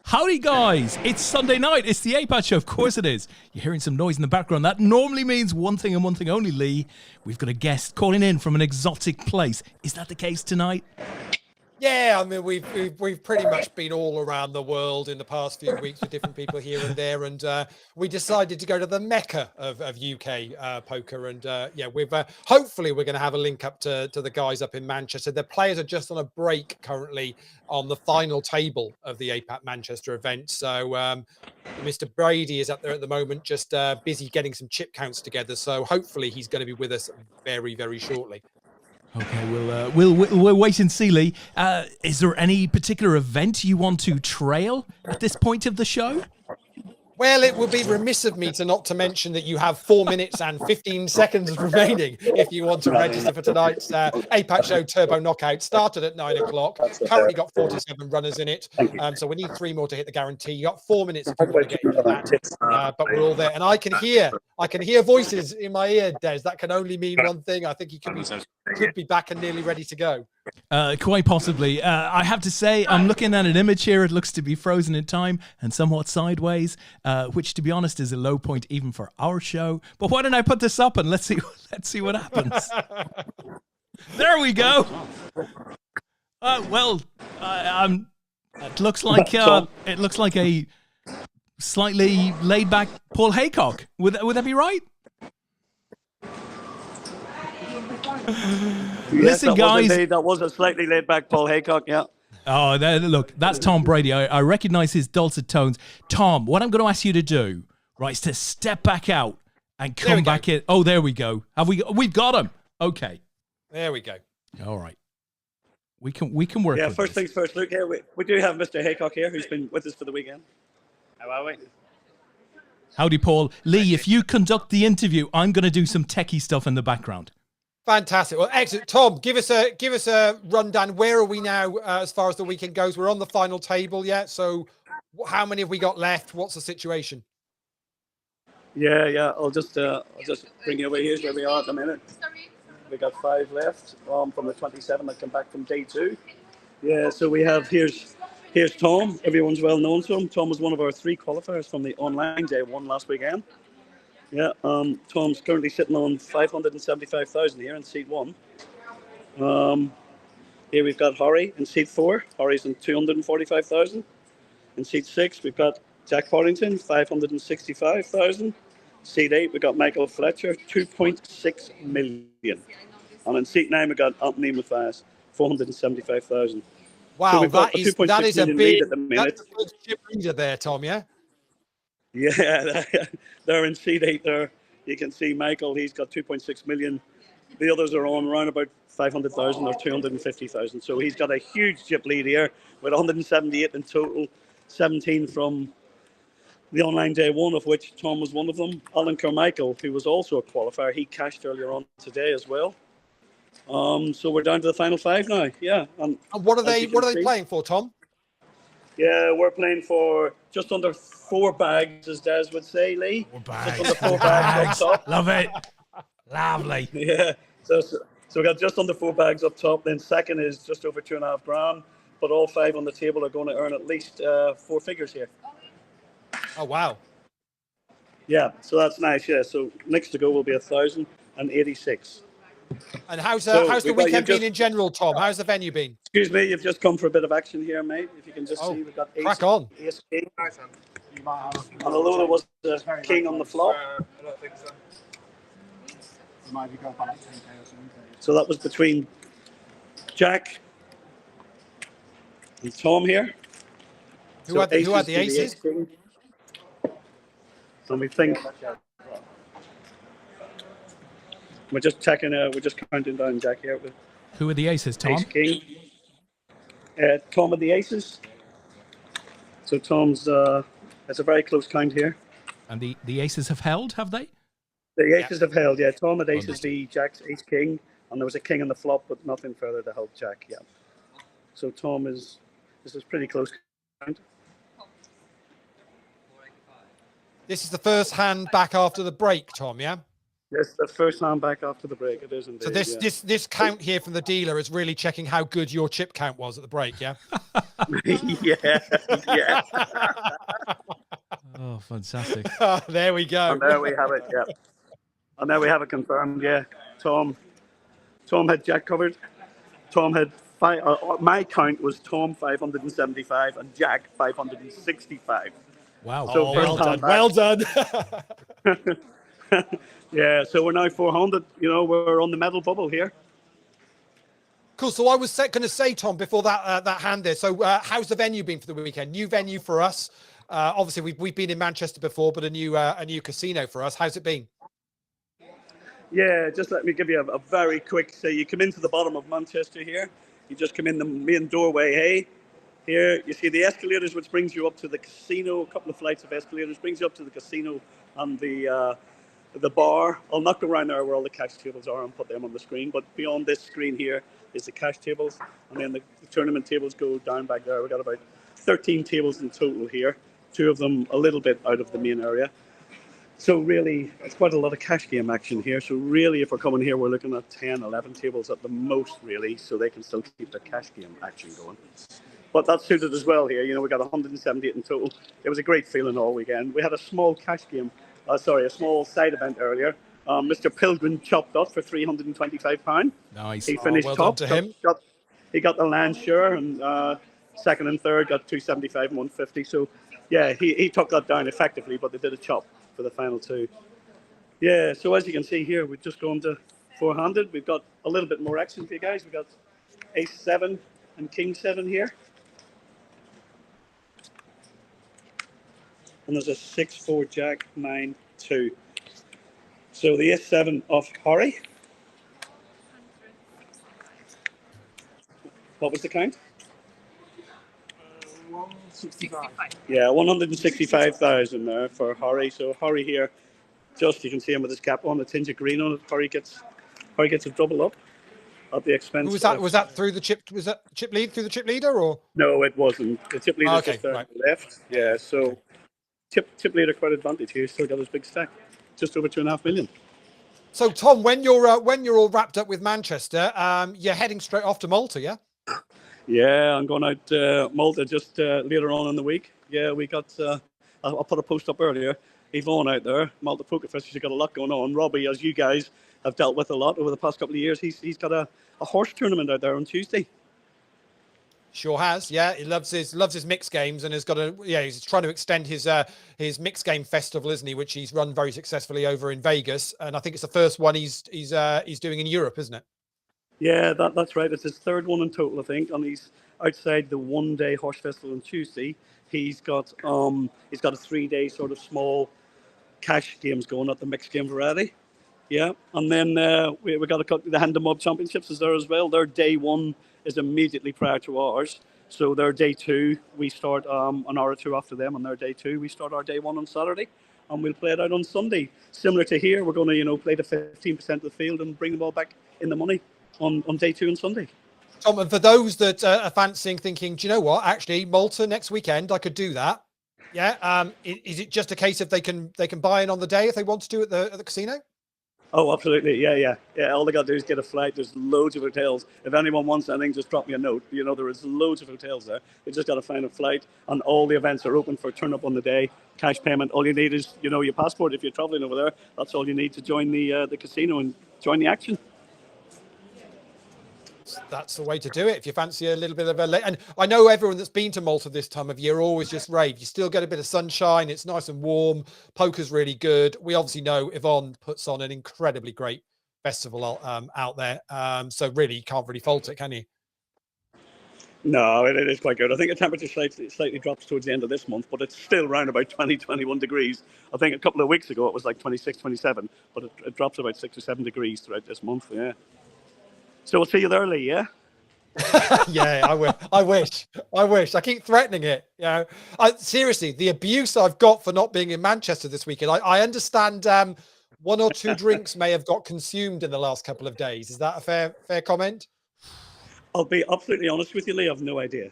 Howdy guys, it's Sunday night, it's the APAT show, of course it is. You're hearing some noise in the background, that normally means one thing and one thing only, Lee. We've got a guest calling in from an exotic place. Is that the case tonight? Yeah, I mean, we've pretty much been all around the world in the past few weeks with different people here and there, and we decided to go to the Mecca of UK poker, and yeah, we've hopefully we're going to have a link up to the guys up in Manchester. The players are just on a break currently on the final table of the APAT Manchester event, so Mr. Brady is up there at the moment, just busy getting some chip counts together. So hopefully he's going to be with us very, very shortly. Okay, we'll wait and see, Lee. Is there any particular event you want to trail at this point of the show? Well, it would be remiss of me to not to mention that you have 4 minutes and 15 seconds remaining if you want to register for tonight's APAT show Turbo Knockout. Started at 9 o'clock. Currently got 47 runners in it. So we need 3 more to hit the guarantee. You got 4 minutes if you want to get into that. But we're all there. And I can hear voices in my ear, Des. That can only mean one thing. I think he could be back and nearly ready to go. Quite possibly. I have to say, I'm looking at an image here. It looks to be frozen in time and somewhat sideways, which, to be honest, is a low point even for our show. But why don't I put this up and let's see what happens. There we go. It looks like a slightly laid back Paul Haycock. Would that be right? Listen, guys. That was a slightly laid back Paul Haycock, yeah. Oh, look, that's Tom Brady. I recognize his dulcet tones. Tom, what I'm going to ask you to do, right, is to step back out and come back in. Oh, there we go. We've got him. Okay. There we go. All right. We can work. Yeah, with first this. things first. Look, here we do have Mr. Haycock here, who's been with us for the weekend. How are we? Howdy, Paul. Lee, if you conduct the interview, I'm going to do some techie stuff in the background. Fantastic. Well, excellent. Tom, give us a rundown. Where are we now as far as the weekend goes? We're on the final table yet. So how many have we got left? What's the situation? Yeah. I'll just bring you over. Here's where we are at the minute. We got 5 left from the 27 that come back from day 2. Yeah, so we have here's Tom. Everyone's well known to him. Tom was one of our 3 qualifiers from the online day 1 last weekend. Yeah, Tom's currently sitting on 575,000 here in seat 1. Here we've got Horry in seat 4. Horry's in 245,000. In seat 6, we've got Jack Porrington, 565,000. Seat 8, we've got Michael Fletcher, 2.6 million. And in seat 9, we've got Anthony Mathias, 475,000. Wow, So that is a big chip leader there, Tom. Yeah. Yeah, they're in seat 8 there. You can see Michael, he's got 2.6 million. The others are on around about 500,000 or 250,000. So he's got a huge chip lead here with 178 in total, 17 from the online day 1, of which Tom was one of them. Alan Carmichael, who was also a qualifier, he cashed earlier on today as well. So we're down to the final 5 now. Yeah. And what are they playing for, Tom? Yeah, we're playing for just under 4 bags, as Des would say, Lee. 4 bags. Just under 4 bags up top. Love it. Lovely. Yeah. So we got just under 4 bags up top. Then second is just over 2.5 grand. But all 5 on the table are going to earn at least 4 figures here. Oh wow. Yeah. So that's nice. Yeah. So next to go will be 1,086. And how's the weekend been in general, Tom? How's the venue been? Excuse me, you've just come for a bit of action here, mate. If you can just see, we've got crack on. Ace King. And although there was the King on the flop. I don't think so. So that was between Jack and Tom here. Who had the aces? And we think we're just checking. We're just counting down Jack here with Who are the aces, Tom? Ace King. Tom of the aces. So Tom's. It's a very close count here. And the aces have held, have they? The aces have held. Yeah, Tom had aces v Jack's Ace King, and there was a king on the flop, but nothing further to help Jack. Yeah. So Tom is. This is pretty close count. This is the first hand back after the break, Tom. Yeah. Yes, the first hand back after the break. It is indeed. So this count here from the dealer is really checking how good your chip count was at the break. Yeah. Yeah. Oh, fantastic. There we go. And there we have it. Yeah. And there we have it confirmed. Yeah. Tom had Jack covered. Tom had my count was Tom 575 and Jack 565. Wow. So well done. Yeah, so we're now 400. You know, we're on the medal bubble here. Cool. So I was going to say, Tom, before that hand there. So how's the venue been for the weekend? New venue for us. Obviously, we've been in Manchester before, but a new casino for us. How's it been? Yeah, just let me give you a very quick. So you come into the bottom of Manchester here. You just come in the main doorway. Hey, here you see the escalators, which brings you up to the casino. A couple of flights of escalators brings you up to the casino and the bar. I'll not go around there where all the cash tables are and put them on the screen. But beyond this screen here is the cash tables, and then the tournament tables go down back there. We've got about 13 tables in total here. 2 of them a little bit out of the main area. So really, it's quite a lot of cash game action here. So really, if we're coming here, we're looking at 10, 11 tables at the most, really, so they can still keep their cash game action going. But that's suited as well here. You know, we got 178 in total. It was a great feeling all weekend. We had a small cash game, a small side event earlier. Mr. Pilgrim chopped up for £325. Nice. He finished top. To him. He got the land share, and second and third got 275 and 150. So, yeah, he took that down effectively, but they did a chop for the final 2. Yeah, so as you can see here, we've just gone to 400. We've got a little bit more action for you guys. We've got Ace 7 and King 7 here. And there's a 6-4 Jack 9-2. So the Ace 7 of Horry. What was the count? 165. Yeah, 165,000 there for Horry. So Horry here, just you can see him with his cap on, a tinge of green on it. Horry gets a double up at the expense. Was that through the chip? Was that chip lead through the chip leader or? No, it wasn't. The chip leader just there right. to the left. Yeah, so chip leader quite advantage here. Still got his big stack, just over 2.5 million. So Tom, when you're all wrapped up with Manchester, you're heading straight off to Malta, yeah? Yeah, I'm going out Malta just later on in the week. Yeah, we got. I'll put a post up earlier. Yvonne out there, Malta Poker Fest. She's got a lot going on. Robbie, as you guys have dealt with a lot over the past couple of years, he's got a horse tournament out there on Tuesday. Sure has, yeah. He loves his mixed games, and he's trying to extend his mixed game festival, isn't he? Which he's run very successfully over in Vegas, and I think it's the first one he's doing in Europe, isn't it? Yeah, that's right. It's his third one in total, I think, and he's outside the one-day horse festival on Tuesday. He's got a 3-day sort of small cash games going at the mixed game variety. Yeah, and then we got the Hand 'em Up Championships is there as well. Their day one is immediately prior to ours. So their day two, we start an hour or two after them, and their day two, we start our day one on Saturday, and we'll play it out on Sunday. Similar to here, we're going to play the 15% of the field and bring them all back in the money on day two and Sunday. Tom, and for those that are fancying, thinking, do you know what? Actually, Malta next weekend, I could do that. Yeah. Is it just a case of they can buy in on the day if they want to do it at the casino? Oh, absolutely. Yeah. All they got to do is get a flight. There's loads of hotels. If anyone wants anything, just drop me a note. There is loads of hotels there. You just got to find a flight, and all the events are open for turn up on the day. Cash payment. All you need is, your passport. If you're traveling over there, that's all you need to join the casino and join the action. That's the way to do it. If you fancy a little bit of and I know everyone that's been to Malta this time of year always just rave. You still get a bit of sunshine. It's nice and warm. Poker's really good. We obviously know Yvonne puts on an incredibly great festival out there. So really, you can't really fault it, can you? No, it is quite good. I think the temperature slightly drops towards the end of this month, but it's still around about 20, 21 degrees. I think a couple of weeks ago it was like 26, 27, but it drops about 6 or 7 degrees throughout this month. Yeah. So we'll see you there, Leigh, yeah? Yeah, I wish. I keep threatening it. Seriously, the abuse I've got for not being in Manchester this weekend. I understand 1 or 2 drinks may have got consumed in the last couple of days. Is that a fair comment? I'll be absolutely honest with you, Leigh. I have no idea.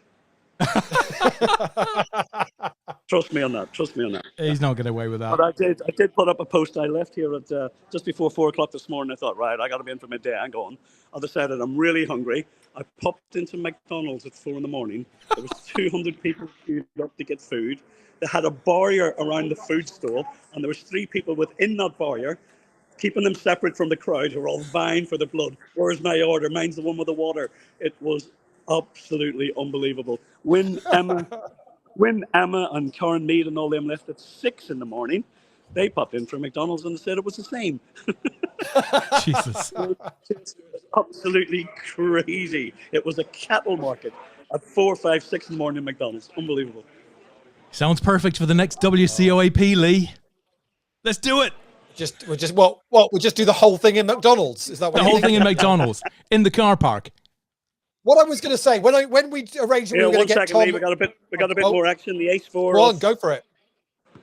Trust me on that. He's not getting away with that. But I did put up a post. I left here at just before 4 o'clock this morning. I thought, right, I got to be in for midday. I'm going. I decided I'm really hungry. I popped into McDonald's at 4 in the morning. There was 200 people queued up to get food. They had a barrier around the food stall, and there was 3 people within that barrier, keeping them separate from the crowd who were all vying for the blood. Where's my order? Mine's the one with the water. It was absolutely unbelievable. When Emma and Karen Mead and all them left at 6 in the morning, they popped in from McDonald's and said it was the same. Jesus. It was absolutely crazy. It was a cattle market at 4, 5, 6 in the morning in McDonald's. Unbelievable. Sounds perfect for the next WCOAP, Leigh. Let's do it. We'll just do the whole thing in McDonald's. Is that what the whole thing in McDonald's in the car park? What I was going to say when we arranged, we were going to get Tom. We got a bit more action. The ace 4. Go on, go for it.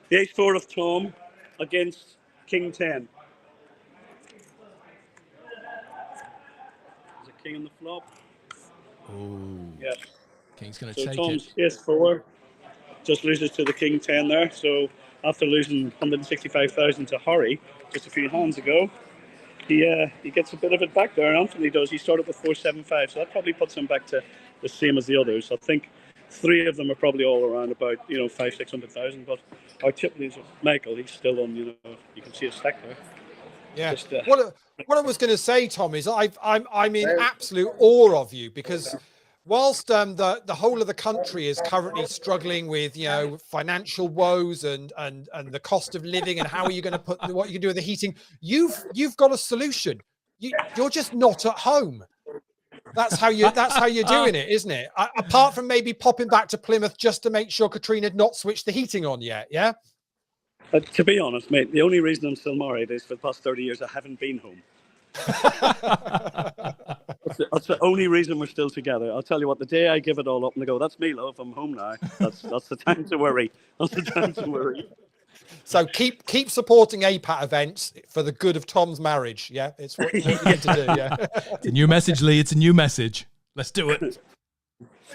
The ace 4 of Tom against King 10. Is it King on the flop? Oh. Yes. King's going to take Tom's it. ace 4 just loses to the King 10 there. So after losing 165,000 to Harry just a few hands ago, he gets a bit of it back there. Anthony does. He started with 475, so that probably puts him back to the same as the others. I think 3 of them are probably all around about 500,000-600,000. But our chip leads with Michael. He's still on. You can see a stack there. Yeah. Just, what I was going to say, Tom, is I'm in absolute awe of you, because whilst the whole of the country is currently struggling with financial woes and the cost of living and how are you going to put what you can do with the heating, you've got a solution. You're just not at home. That's how you're doing it, isn't it? Apart from maybe popping back to Plymouth just to make sure Katrina had not switched the heating on yet. Yeah. To be honest, mate, the only reason I'm still married is for the past 30 years I haven't been home. That's the only reason we're still together. I'll tell you what, the day I give it all up and I go, that's me, love, I'm home now. That's the time to worry. That's the time to worry. So keep supporting APAT events for the good of Tom's marriage. Yeah, it's what you need to do. Yeah, it's a new message, Leigh. It's a new message. Let's do it.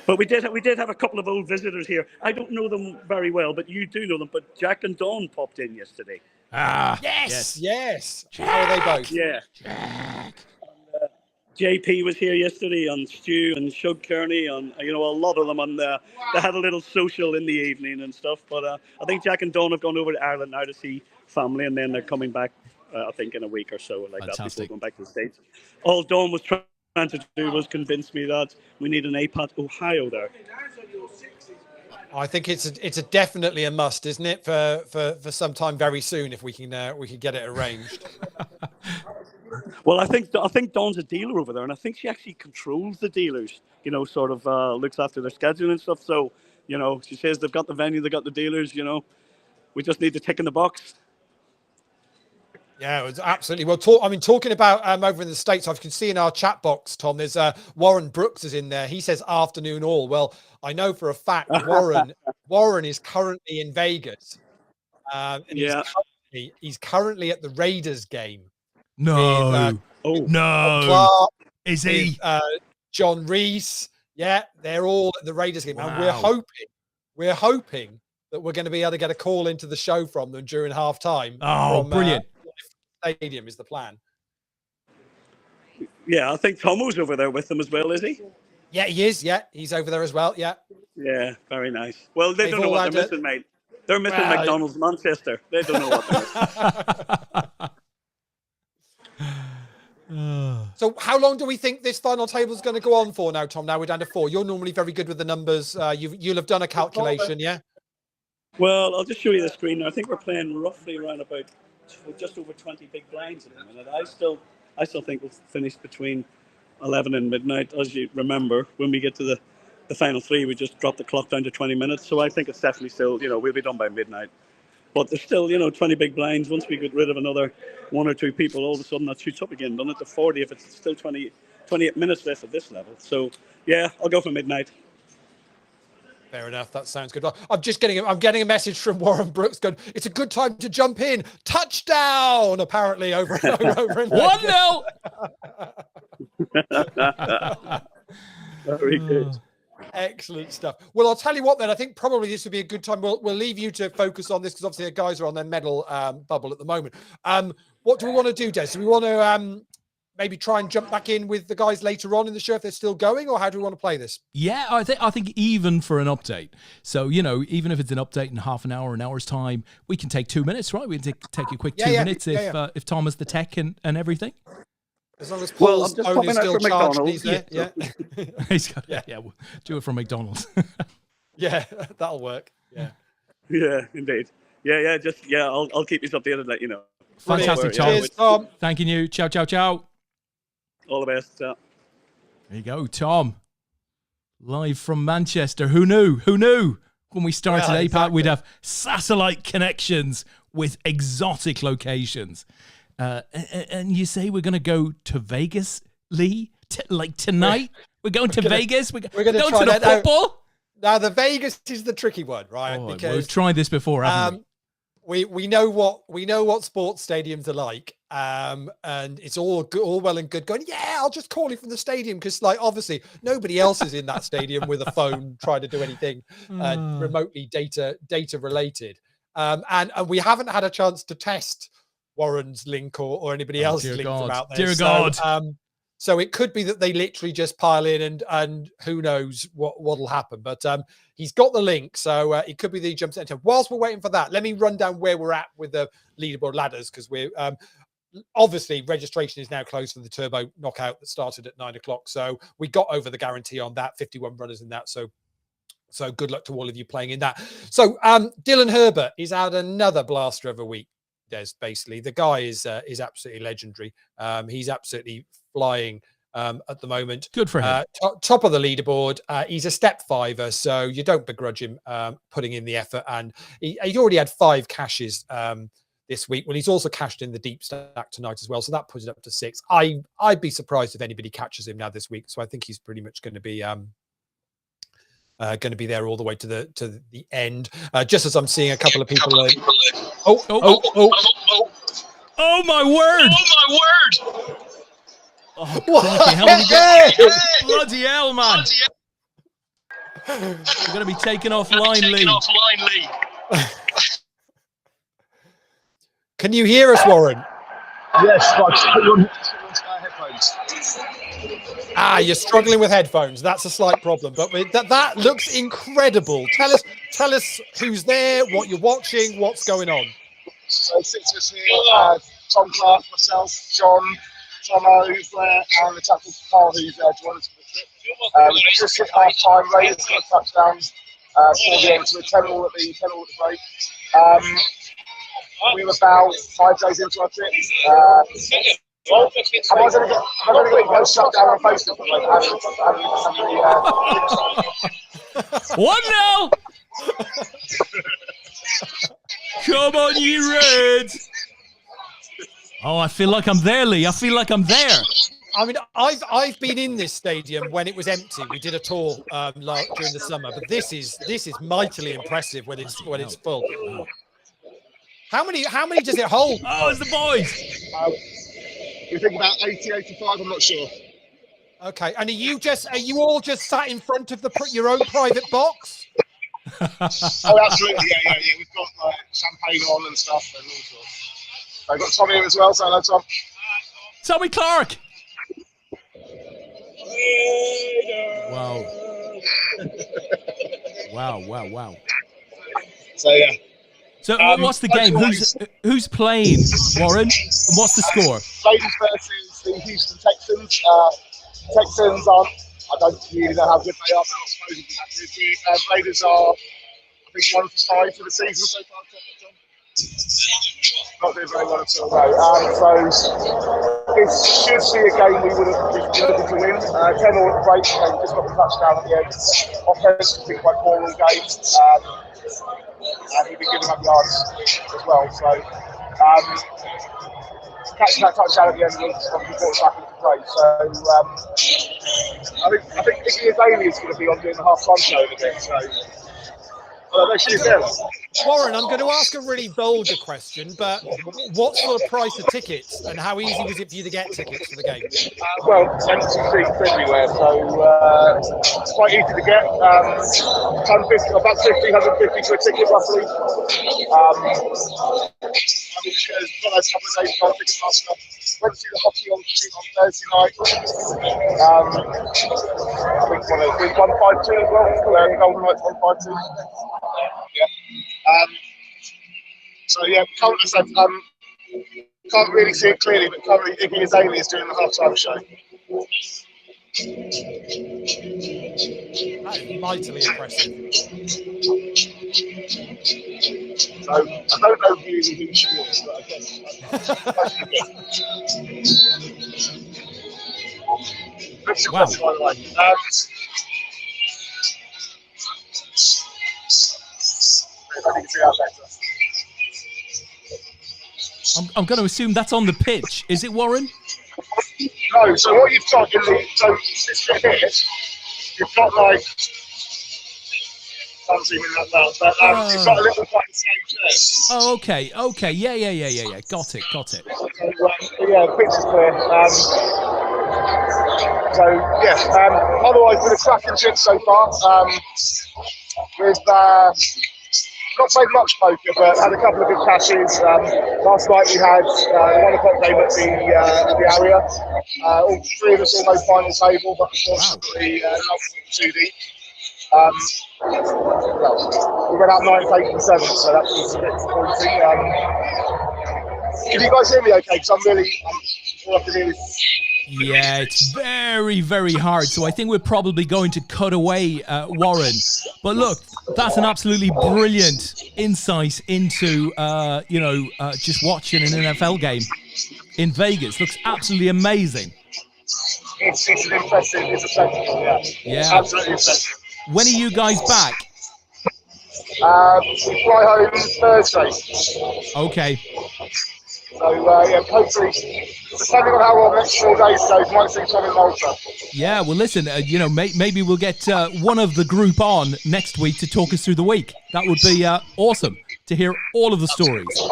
But we did have a couple of old visitors here. I don't know them very well, but you do know them. But Jack and Dawn popped in yesterday. Yes. How are they both? Yeah. JP was here yesterday on Stu and Shug Kearney, on a lot of them they had a little social in the evening and stuff. But I think Jack and Dawn have gone over to Ireland now to see family, and then they're coming back. I think in a week or so, like that, before going back to the States. All Dawn was trying to do was convince me that we need an APAT Ohio there. I think it's definitely a must, isn't it, for some time very soon, if we can get it arranged. Well, I think Dawn's a dealer over there, and I think she actually controls the dealers. Sort of looks after their schedule and stuff. So, she says they've got the venue, they've got the dealers. We just need to tick in the box. Yeah, it was absolutely well. Talking about over in the States, I can see in our chat box, Tom, there's Warren Brooks is in there. He says afternoon all. Well, I know for a fact Warren is currently in Vegas, and he's currently at the Raiders game. No, with, no, Clark, is he? With, John Reese, yeah, they're all at the Raiders game, and we're hoping that we're going to be able to get a call into the show from them during halftime. Oh, brilliant! Stadium is the plan. Yeah, I think Tomo's over there with them as well, is he? Yeah, he is. Yeah, he's over there as well. Yeah. Yeah, very nice. Well, they don't know what they're missing, mate. They're missing McDonald's Manchester. They don't know what they're missing. So how long do we think this final table is going to go on for now, Tom? Now we're down to 4. You're normally very good with the numbers. You'll have done a calculation, yeah? Well, I'll just show you the screen now. I think we're playing roughly around about just over 20 big blinds at the minute. I still think we'll finish between 11 and midnight. As you remember, when we get to the final 3, we just drop the clock down to 20 minutes. So I think it's definitely still, we'll be done by midnight. But there's still, 20 big blinds. Once we get rid of another 1 or 2 people, all of a sudden that shoots up again, doesn't it, to 40 if it's still 28 minutes left at this level. So, yeah, I'll go for midnight. Fair enough. That sounds good. I'm getting a message from Warren Brooks going, it's a good time to jump in. Touchdown, apparently, over in 1-0. Very good. Excellent stuff. Well, I'll tell you what then. I think probably this would be a good time. We'll leave you to focus on this because obviously the guys are on their medal bubble at the moment. What do we want to do, Des? Do we want to maybe try and jump back in with the guys later on in the show if they're still going, or how do we want to play this? Yeah, I think even for an update. So, even if it's an update in half an hour, an hour's time, we can take 2 minutes, right? We can take a quick 2 minutes if Tom has the tech and everything. As long as Paul's phone is still charged, he's there. Yeah. He's got we'll do it from McDonald's. Yeah, that'll work. Yeah. Yeah, indeed. I'll keep you updated, let you know. Fantastic, Tom. Cheers, Tom. Thanking you. Ciao, ciao, ciao. All the best. Ciao. There you go, Tom. Live from Manchester. Who knew? When we started APAT, exactly. We'd have satellite connections with exotic locations. And you say we're going to go to Vegas, Leigh? Tonight? We're going to Vegas? We're going to try the football? Now, the Vegas is the tricky one, right? Because we've tried this before, haven't we? We know what sports stadiums are like, and it's all well and good going, yeah, I'll just call you from the stadium because, obviously nobody else is in that stadium with a phone trying to do anything remotely data related, and we haven't had a chance to test Warren's link or anybody else's link about this. Dear God. So it could be that they literally just pile in and who knows what'll happen. But he's got the link, so it could be that he jumps into. Whilst we're waiting for that, let me run down where we're at with the leaderboard ladders because we're obviously registration is now closed for the turbo knockout that started at 9 o'clock. So we got over the guarantee on that, 51 runners in that. So good luck to all of you playing in that. So Dylan Herbert is out another blaster of a week. Des, basically the guy is absolutely legendary. He's absolutely flying at the moment. Good for him. Top of the leaderboard. He's a step 5er, so you don't begrudge him putting in the effort. And he'd already had 5 cashes this week. Well, he's also cashed in the deep stack tonight as well, so that puts it up to 6. I'd be surprised if anybody catches him now this week. So I think he's pretty much going to be there all the way to the end. Just as I'm seeing a couple of people. Oh my word! Oh, what? Bloody hell, man! We're going to be taken offline, Leigh. Can you hear us, Warren? Yes, but put you on headphones. You're struggling with headphones. That's a slight problem, but that looks incredible. Tell us who's there, what you're watching, what's going on. So 6 of us here, Tom Clark, myself, John, Tomo, Blair, and the chap called Carl, who's joined us for the trip. We just hit half time, Raiders got a touchdown for the end, so we're 10 all at the break. We were about 5 days into our trip. Am I going to get post shut down on Facebook? 1-0! Come on, you Reds! Oh, I feel like I'm there, Lee. I feel like I'm there. I mean, I've been in this stadium when it was empty. We did a tour during the summer, but this is mightily impressive when it's full. How many does it hold? Oh, it's the boys. We think about 80, 85. I'm not sure. Okay, and are you all just sat in front of your own private box? Oh, absolutely. Yeah. We've got champagne on and stuff and all sorts. I've got Tommy here as well. So hello, Tom. Tommy Clark. Wow. So yeah. So what's the game? Who's playing, Warren? And what's the score? Ladies versus the Houston Texans. Texans aren't. I don't really know how good they are, but not supposedly that good. Raiders are, I think, 1 for 5 for the season so far. Not doing very well at all. No. So this should be a game we would have been looking to win. 10 all at the break. We just got the touchdown at the end. Offense has been quite poor all game. And we've been giving up yards as well. So catching that touchdown at the end was obviously brought us back into play. So I think Leigh Des is going to be on doing the half-time show over there. So there she is there. Warren, I'm going to ask a really vulgar question, but what sort of price of tickets and how easy was it for you to get tickets for the game? Well, empty seats everywhere, so it's quite easy to get. About 150 to a ticket roughly. There's got a couple of days ago, Ticketmaster. Went to see the hockey on Thursday night. I think 152 as well. Golden Knights 152. Yeah. So yeah, can't really see it clearly, but currently Leigh Des is doing the half-time show. That is mightily impressive. So I don't know really who she is, but I guess. Wow. I'm going to assume that's on the pitch. Is it, Warren? No, so what you've got in this bit here, you've got like, can't zoom in that well, but you've got a little like stage there. Oh, okay. Yeah. Got it. So, yeah, the pitch is clear. Otherwise, been a cracking trip so far. We've not played much poker, but had a couple of good cashes. Last night we had the 1 o'clock game at the area. All 3 of us almost final table, but unfortunately not too deep. We went out 9, 8, and 7, so that was a bit disappointing. Can you guys hear me okay? Because all I can hear is... Yeah, it's very, very hard. So I think we're probably going to cut away Warren. But look, that's an absolutely brilliant insight into, just watching an NFL game in Vegas. Looks absolutely amazing. It's an impressive, it's a spectacle, yeah. Absolutely impressive. When are you guys back? We fly home Thursday. Okay. So, hopefully, depending on how long the next 4 days goes, we might see something Malta. Yeah, well, listen, maybe we'll get one of the group on next week to talk us through the week. That would be awesome to hear all of the stories.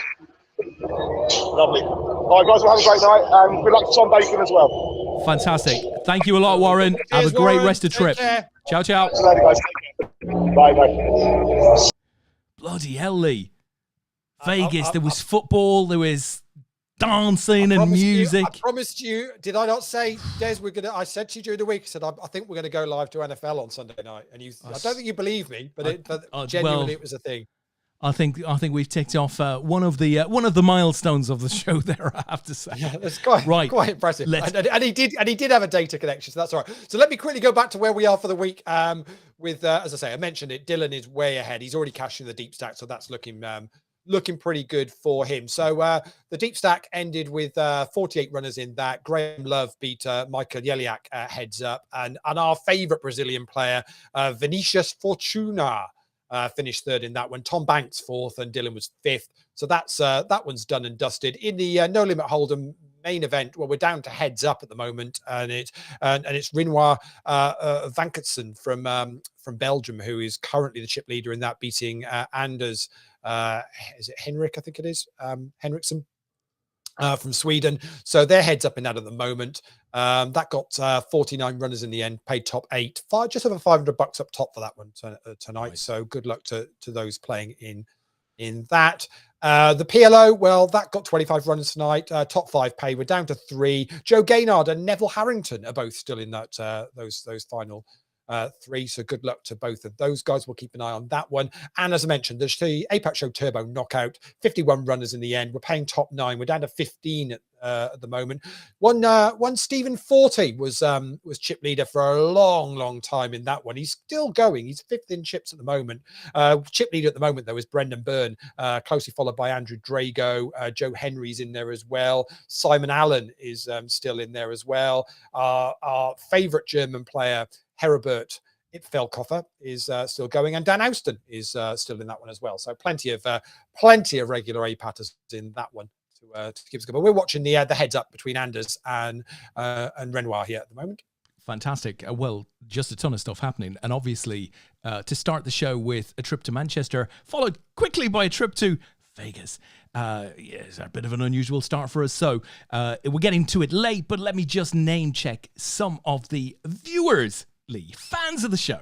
Lovely. All right, guys, we'll have a great night, and good luck to Tom Bacon as well. Fantastic. Thank you a lot, Warren. Cheers, have a great Warren. rest of the trip. Ciao. See you later, guys. Take care. Bye. Bloody hell, Lee. Vegas, there was football, there was dancing and music. I promised you. Did I not say, Des? I said to you during the week. I said I think we're going to go live to NFL on Sunday night, and I don't think you believe me, but genuinely, it was a thing. I think we've ticked off one of the milestones of the show there. I have to say, yeah, that's quite impressive. And he did have a data connection, so that's all right. So let me quickly go back to where we are for the week. With as I say, I mentioned it. Dylan is way ahead. He's already cashing the deep stack, so that's looking pretty good for him. So the deep stack ended with 48 runners in that. Graham Love beat Michael Jeliak heads up, and our favorite Brazilian player, Vinicius Fortuna, finished third in that one. Tom Banks fourth, and Dylan was fifth. So that one's done and dusted. In the No Limit Hold'em main event, well, we're down to heads up at the moment, and it's Renoir Vankatsen from Belgium, who is currently the chip leader in that, beating Anders. Is it Henrik? I think it is Henriksson from Sweden. So they're heads up in that at the moment. That got 49 runners in the end, paid top 8, just over $500 up top for that one tonight. Nice. So good luck to those playing in that. The PLO, well, that got 25 runners tonight. Top 5 pay. We're down to 3. Joe Gaynard and Neville Harrington are both still in that those final 3. So good luck to both of those guys. We'll keep an eye on that one. And as I mentioned, there's the APAT Show Turbo Knockout, 51 runners in the end. We're paying top 9. We're down to 15 at the moment. One Stephen Forty was chip leader for a long time in that one. He's still going. He's 5th in chips at the moment. Chip leader at the moment, though, is Brendan Byrne, closely followed by Andrew Drago. Joe Henry's in there as well. Simon Allen is still in there as well. Our favorite German player, Heribert Ipfelkoffer, is still going, and Dan Austin is still in that one as well. So plenty of regular APATers in that one to keep us going. But we're watching the heads up between Anders and Renoir here at the moment. Fantastic. Well, just a ton of stuff happening, and obviously to start the show with a trip to Manchester, followed quickly by a trip to Vegas. It's a bit of an unusual start for us, so we're getting to it late, but let me just name check some of the viewers, Leigh, fans of the show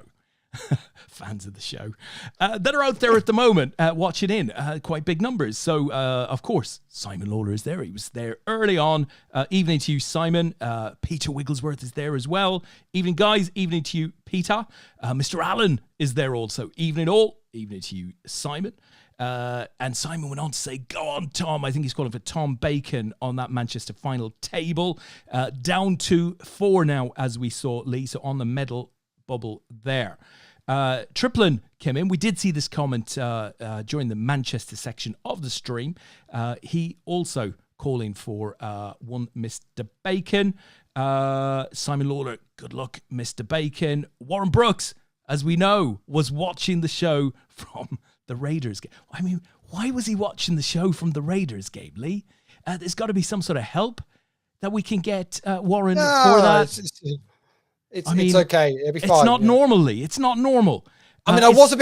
that are out there at the moment watching in, quite big numbers. So of course Simon Lawler is there. He was there early on. Evening to you, Simon. Peter Wigglesworth is there as well. Evening, guys. Evening to you, Peter. Mr. Allen is there also. Evening all. Evening to you, Simon. And Simon went on to say, go on, Tom. I think he's calling for Tom Bacon on that Manchester final table. Down to 4 now, as we saw, Leigh. So on the medal bubble there. Triplin came in. We did see this comment during the Manchester section of the stream. He also calling for one Mr. Bacon. Simon Lawler, good luck, Mr. Bacon. Warren Brooks, as we know, was watching the show from the Raiders game. I mean, why was he watching the show from the Raiders game, Leigh? There's got to be some sort of help that we can get Warren for that. It's okay. It'll be fine. It's not normal, Leigh. It's not normal. I mean, I was a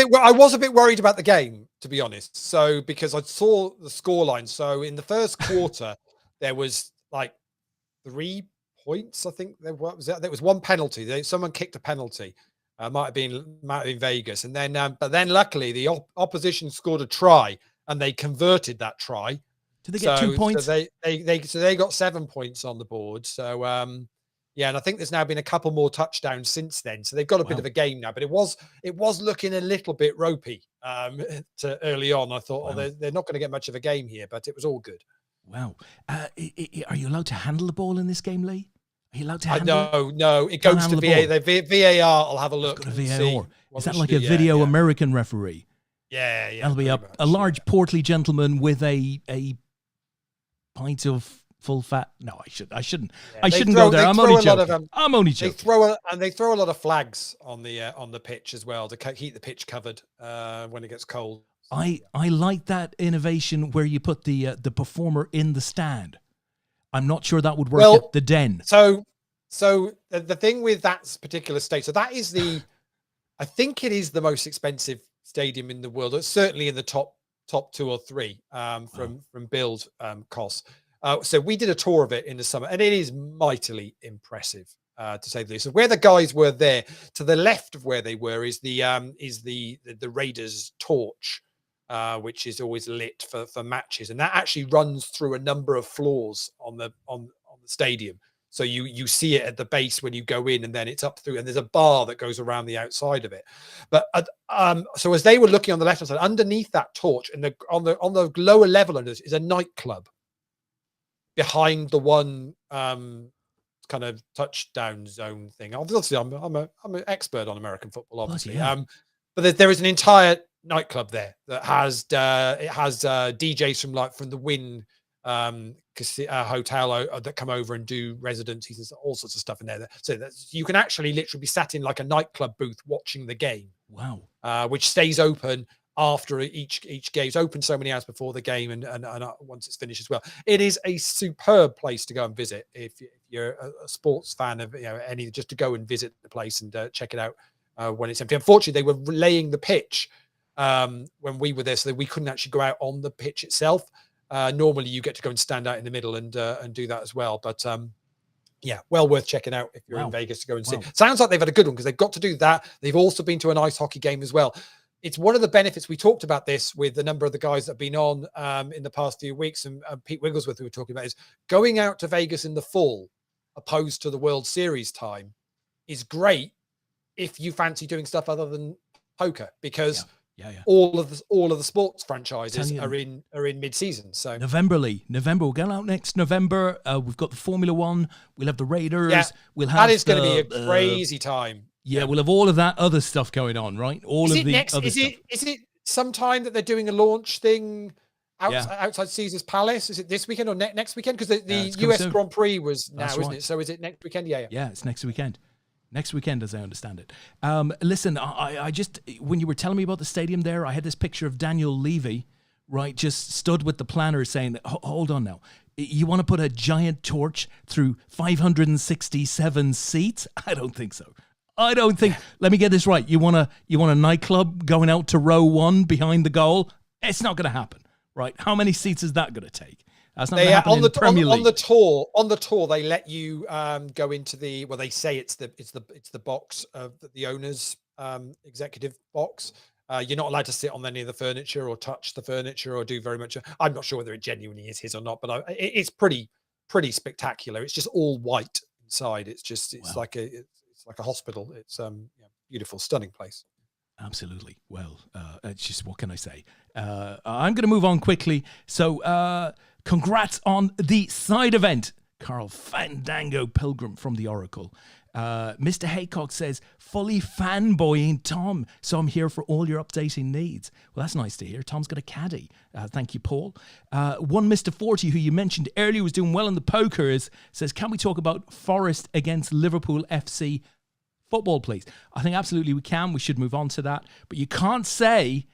bit worried about the game, to be honest. So because I saw the scoreline. So in the first quarter, there was like 3 points. I think there was one penalty. Someone kicked a penalty. Might have been Vegas, and then but then luckily the opposition scored a try, and they converted that try. Did they get 2 points? So they got 7 points on the board. So yeah, and I think there's now been a couple more touchdowns since then. So they've got a bit of a game now, but it was looking a little bit ropey to early on. I thought, they're not going to get much of a game here, but it was all good. Wow. Are you allowed to handle the ball in this game, Leigh? Are you allowed to handle it? No. It goes to VAR. VAR. I'll have a look. Is that like a video American referee? Yeah. That'll be a large portly gentleman with a pint of full fat. No, I shouldn't. Yeah, I shouldn't go there. I'm only joking. I'm only joking. They throw a lot of flags on the pitch as well to keep the pitch covered when it gets cold. I like that innovation where you put the performer in the stand. I'm not sure that would work at the Den. So the thing with that particular state, so that is I think it is the most expensive stadium in the world. It's certainly in the top 2 or 3 from build costs. So we did a tour of it in the summer, and it is mightily impressive, to say the least. So where the guys were there, to the left of where they were, is the Raiders torch. which is always lit for matches, and that actually runs through a number of floors on the stadium. So you see it at the base when you go in, and then it's up through, and there's a bar that goes around the outside of it. But so as they were looking on the left hand side, underneath that torch, and on the lower level under this is a nightclub behind the one kind of touchdown zone thing. Obviously, I'm an expert on American football, obviously. Yeah. But there is an entire nightclub there that has DJs from the Wynn hotel that come over and do residencies and all sorts of stuff in there. So that you can actually literally be sat in like a nightclub booth watching the game. Wow. Which stays open after each game. It's open so many hours before the game and once it's finished as well. It is a superb place to go and visit if you're a sports fan of any, just to go and visit the place and check it out when it's empty. Unfortunately, they were laying the pitch when we were there, so that we couldn't actually go out on the pitch itself. Normally you get to go and stand out in the middle and do that as well. But yeah, well worth checking out if you're in Vegas to go and see. Sounds like they've had a good one because they've got to do that. They've also been to an ice hockey game as well. It's one of the benefits. We talked about this with a number of the guys that have been on in the past few weeks, and Pete Wigglesworth, who we were talking about, is going out to Vegas in the fall, opposed to the World Series time, is great if you fancy doing stuff other than poker, because all of the sports franchises are in mid-season. So November we'll go out next November. We've got the Formula One. We'll have the Raiders. Yeah, we'll have that is going to be a crazy time. Yeah, we'll have all of that other stuff going on, right? Is it sometime that they're doing a launch thing outside Caesar's Palace? Is it this weekend or next weekend? Because the US Grand Prix was now, isn't it? So is it next weekend? Yeah, it's next weekend. Next weekend, as I understand it. Listen, I just, when you were telling me about the stadium there, I had this picture of Daniel Levy, right, just stood with the planner saying, hold on now. You want to put a giant torch through 567 seats? I don't think so. Let me get this right. You want a nightclub going out to row one behind the goal? It's not going to happen, right? How many seats is that going to take? That's not going to happen in the Premier League. On the tour, they let you go into the, well, they say it's the box of the owner's executive box. You're not allowed to sit on any of the furniture or touch the furniture or do very much. I'm not sure whether it genuinely is his or not, but it's pretty spectacular. It's just all white inside. It's like a hospital. It's beautiful, stunning place. Absolutely. Well, it's just, what can I say? I'm going to move on quickly. So, congrats on the side event, Carl Fandango Pilgrim from the Oracle. Mr. Haycock says, fully fanboying Tom, so I'm here for all your updating needs. Well, that's nice to hear. Tom's got a caddy. Thank you, Paul. One Mr. 40, who you mentioned earlier was doing well in the poker, says, can we talk about Forest against Liverpool FC football, please? I think absolutely we can. We should move on to that. But you cannot say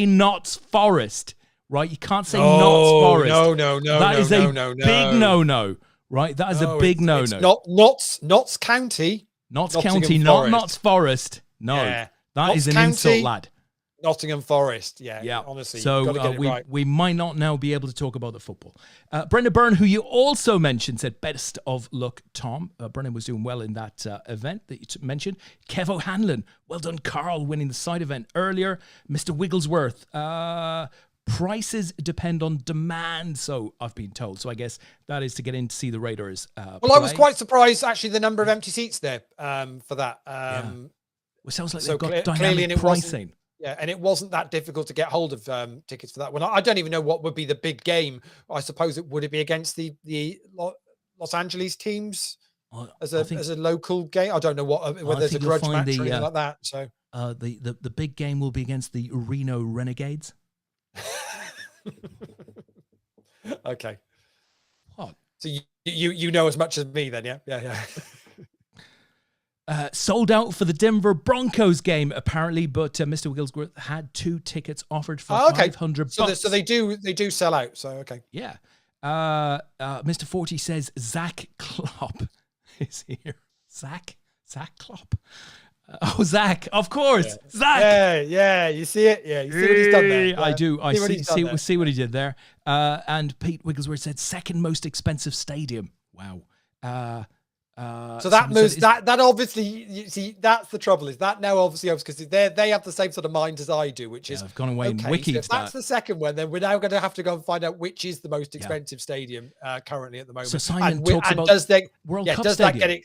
Notts Forest, right? You can't say Notts Forest. No. That is a big no, right? That is a big no. It's not Notts County. Notts County, not Notts Forest. No, that is an insult, lad. Nottingham Forest, yeah. Honestly, so we might not now be able to talk about the football. Brendan Byrne, who you also mentioned, said best of luck, Tom. Brendan was doing well in that event that you mentioned. Kev O'Hanlon, well done, Carl, winning the side event earlier. Mr. Wigglesworth, prices depend on demand, so I've been told. So I guess that is to get in to see the Raiders. Well, I was quite surprised actually the number of empty seats there for that. Well, it sounds like they've got dynamic pricing. Yeah, and it wasn't that difficult to get hold of tickets for that one. I don't even know what would be the big game. I suppose would it be against the Los Angeles teams as a local game? I don't know whether there's a grudge match or anything like that. So the big game will be against the Reno Renegades. Okay. What? So you know as much as me then, yeah. Sold out for the Denver Broncos game apparently, but Mr. Wigglesworth had 2 tickets offered for $500. So they do sell out. So okay. Yeah. Mr. 40 says Zach Klopp is here. Zach Klopp. Zach, of course. Yeah. Zach. Yeah. You see it? Yeah. You see what he's done there? I do. I see what he did there. And Pete Wigglesworth said second most expensive stadium. Wow. So that moves that obviously, you see, that's the trouble, is that now obviously because they have the same sort of mind as I do, which is I've gone away and so wikied if that's the second one, then we're now going to have to go and find out which is the most expensive stadium currently at the moment. So Simon and talks about World Cup does stadium.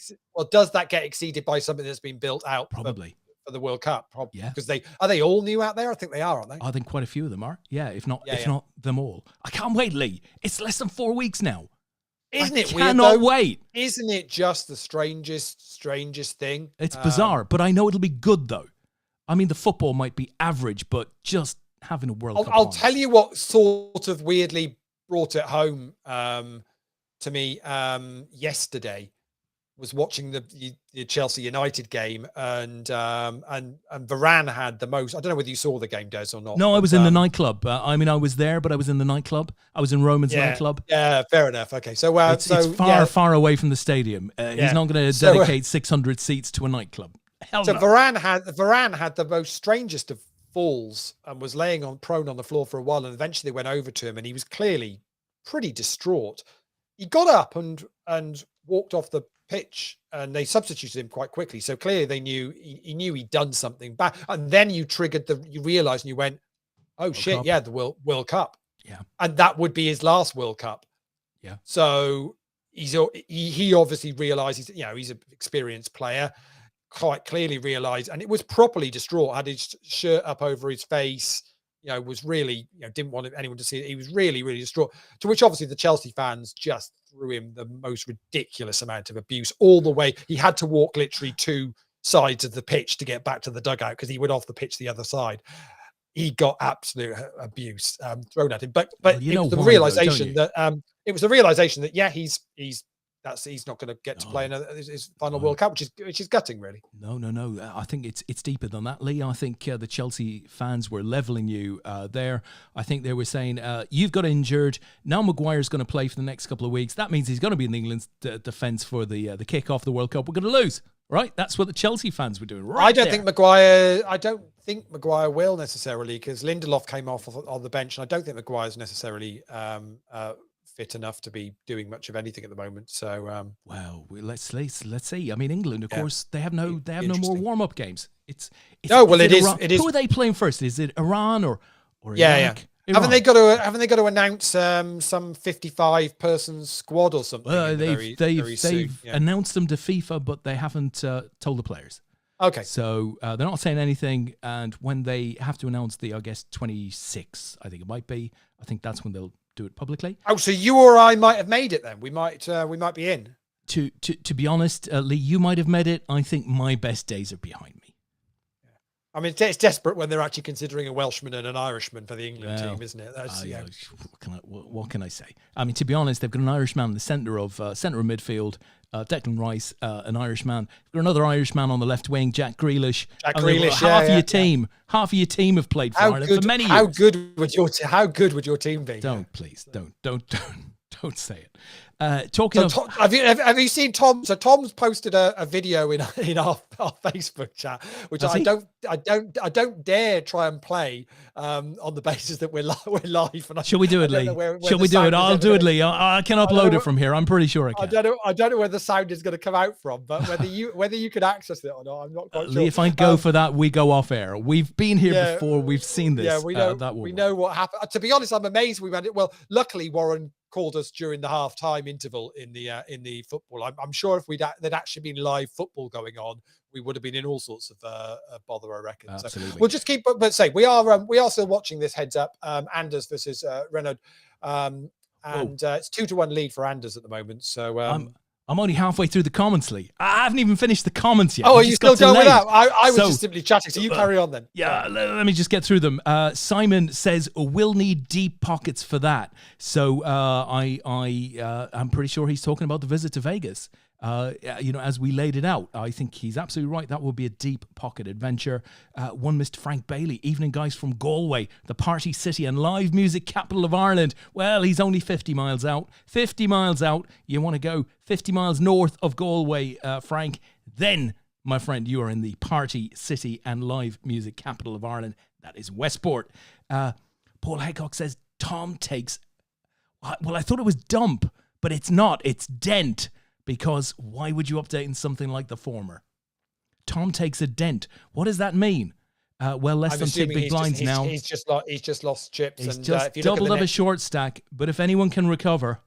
does that get exceeded by something that's been built out Probably for the World Cup? Probably, Yeah. because are they all new out there? I think they are, aren't they? I think quite a few of them are. Yeah, if not Yeah, not them all. I can't wait, Lee. It's less than 4 weeks now. Isn't I it weird? cannot wait. Isn't it just the strangest thing? It's bizarre, but I know it'll be good though. I mean, the football might be average, but just having a World Cup. I'll tell you what sort of weirdly brought it home to me yesterday was watching the Chelsea United game, and Varane had the most. I don't know whether you saw the game, Des, or not. No, I was in the nightclub. I mean, I was there, but I was in the nightclub. I was in Roman's nightclub. Yeah, fair enough. Okay, so it's far away from the stadium. He's not going to dedicate 600 seats to a nightclub. Hell no. Varane had the most strangest of falls and was laying prone on the floor for a while, and eventually went over to him, and he was clearly pretty distraught. He got up and walked off the pitch, and they substituted him quite quickly. So clearly they knew he knew he'd done something bad. And then you realized and you went, oh shit, yeah, the World Cup. Yeah. And that would be his last World Cup. Yeah. So he obviously realized he's an experienced player, quite clearly realized, and it was properly distraught, had his shirt up over his face, was really, didn't want anyone to see it. He was really, really distraught. To which obviously the Chelsea fans just threw him the most ridiculous amount of abuse all the way. He had to walk literally 2 sides of the pitch to get back to the dugout because he went off the pitch the other side. He got absolute abuse thrown at him. But it was the realization that he's not going to get to play in his final World Cup, which is gutting, really. No. I think it's deeper than that, Lee. I think the Chelsea fans were leveling you there. I think they were saying, you've got injured. Now Maguire's going to play for the next couple of weeks. That means he's going to be in England's defence for the kick-off the World Cup. We're going to lose, right? That's what the Chelsea fans were doing. Right. I don't think Maguire will necessarily, because Lindelof came off on the bench, and I don't think Maguire's necessarily fit enough to be doing much of anything at the moment. So let's see. I mean, England, of course, they have no more warm-up games. It is. Who are they playing first? Is it Iran or Iraq? Iran. Haven't they got to announce some 55-person squad or something? Well, they've announced them to FIFA, but they haven't told the players. Okay. So they're not saying anything, and when they have to announce the, 26, I think it might be, I think that's when they'll do it publicly. Oh, so you or I might have made it then. We might be in. To be honest, Lee, you might have made it. I think my best days are behind me. I mean, it's desperate when they're actually considering a Welshman and an Irishman for the England team, isn't it? What can I say? I mean, to be honest, they've got an Irishman in the centre of midfield, Declan Rice, an Irishman. They've got another Irishman on the left wing, Jack Grealish. Half of your team have played for Ireland for many years. How good would your team be? Don't say it. Talking of, have you seen Tom? So Tom's posted a video in our Facebook chat, which I don't dare try and play on the basis that we're live. And shall we do it, Lee? Shall we do it? I'll do it, Lee. I can upload it from here. I'm pretty sure I can. I don't know where the sound is going to come out from, but whether you can access it or not, I'm not quite sure. Lee, if I go for that, we go off air. We've been here before. We've seen this. Yeah, we know what happened. To be honest, I'm amazed we went it. Well, luckily Warren called us during the half-time interval in the football. I'm sure if there'd actually been live football going on, we would have been in all sorts of bother, I reckon. Absolutely. So we'll just keep, but say we are still watching this heads up. Anders versus Renaud, and it's 2-1 lead for Anders at the moment. So I'm only halfway through the comments, Lee. I haven't even finished the comments yet. Oh, are you still going with that? I was just simply chatting, so you carry on then. Yeah, let me just get through them. Simon says, we'll need deep pockets for that. So I'm pretty sure he's talking about the visit to Vegas. As we laid it out, I think he's absolutely right. That would be a deep pocket adventure. One Mr. Frank Bailey, evening guys from Galway, the party city and live music capital of Ireland. Well, he's only 50 miles out. 50 miles out. You want to go 50 miles north of Galway, Frank. Then, my friend, you are in the party city and live music capital of Ireland. That is Westport. Paul Haycock says, Tom takes... Well, I thought it was dump, but it's not. It's dent. because why would you update in something like the former? Tom takes a dent. What does that mean? Well, less than tick big blinds now. He's just lost chips. He's and just if you look doubled at up the a short stack, but if anyone can recover.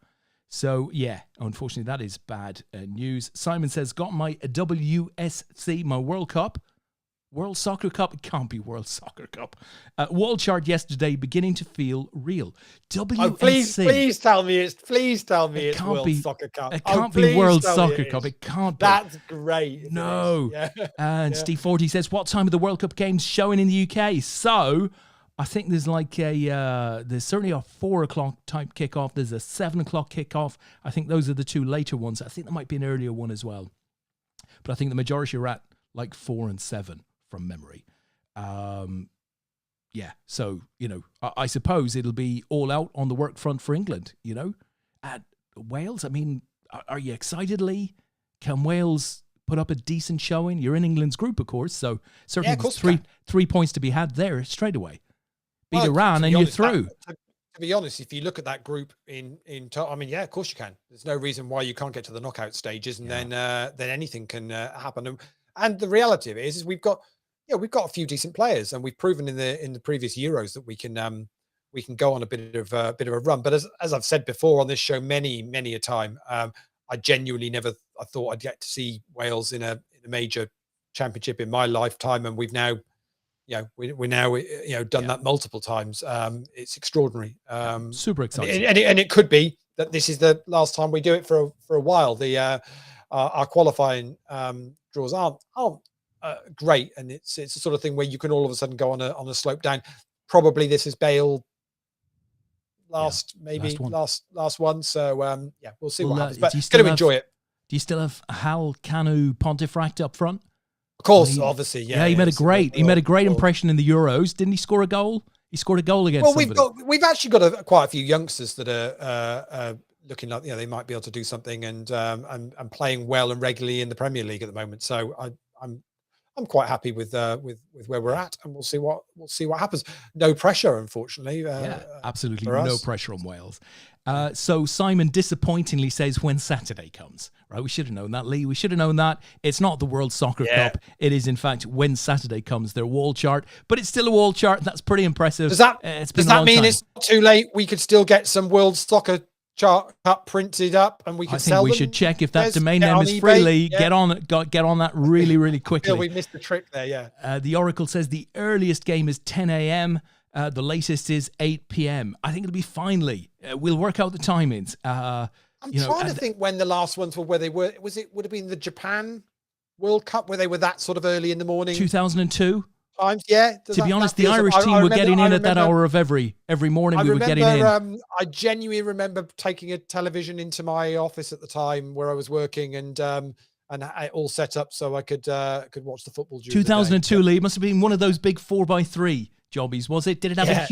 So, yeah, unfortunately, that is bad news. Simon says, got my WSC, my World Cup. World Soccer Cup? It can't be World Soccer Cup. Wall chart yesterday beginning to feel real. WSC. Oh, please tell me it's World Soccer Cup. It can't be World Soccer Cup. It can't be. That's great. No. Yeah. And Steve Forty says, what time are the World Cup games showing in the UK? So I think there's like there's certainly a 4 o'clock type kickoff. There's a 7 o'clock kickoff. I think those are the two later ones. I think there might be an earlier one as well. But I think the majority are at like 4 and 7 from memory. Yeah, so, I suppose it'll be all out on the work front for England, At Wales, I mean, are you excited, Lee? Can Wales put up a decent showing? You're in England's group, of course, so certainly there's three points to be had there straight away. Beat Iran and you're through. To be honest, if you look at that group I mean, yeah, of course you can. There's no reason why you can't get to the knockout stages, and then anything can happen. And the reality of it is we've got a few decent players, and we've proven in the previous Euros that we can go on a bit of a run. But as I've said before on this show many a time, I genuinely I thought I'd get to see Wales in a major championship in my lifetime, and we've now, we're now done that multiple times. It's extraordinary. Super exciting, and it could be that this is the last time we do it for a while. Our qualifying draws aren't great, and it's the sort of thing where you can all of a sudden go on a slope down. Probably this is Bale last one. So we'll see what happens. But going to enjoy it. Do you still have Hal Canu Pontefract up front? Of course, obviously, yeah. He made a great impression in the Euros. Didn't he score a goal? He scored a goal against somebody. We've actually got quite a few youngsters that are looking like they might be able to do something and playing well and regularly in the Premier League at the moment. So I'm quite happy with where we're at, and we'll see what happens. No pressure, unfortunately. Absolutely no pressure on Wales. So Simon disappointingly says when Saturday comes. Right, we should have known that, Lee. We should have known that. It's not the World Soccer Cup. It is, in fact, when Saturday comes, their wall chart. But it's still a wall chart. That's pretty impressive. Does that mean it's not too late? We could still get some World Soccer chart up printed up, and we can sell them. I think we should check if that domain name is free, Lee. Get on that really quickly. We missed the trick there, yeah. The Oracle says the earliest game is 10 a.m. The latest is 8 p.m. I think it'll be fine, Lee. We'll work out the timings. I'm trying to think when the last ones were, where they were. Would have been the Japan World Cup where they were that sort of early in the morning? 2002. Times, yeah. To be honest, the Irish team were getting in at that hour of every morning. We were getting in. I genuinely remember taking a television into my office at the time where I was working, and all set up so I could watch the football. 2002, Lee. It must have been one of those big 4x3 jobbies, was it? Did it have a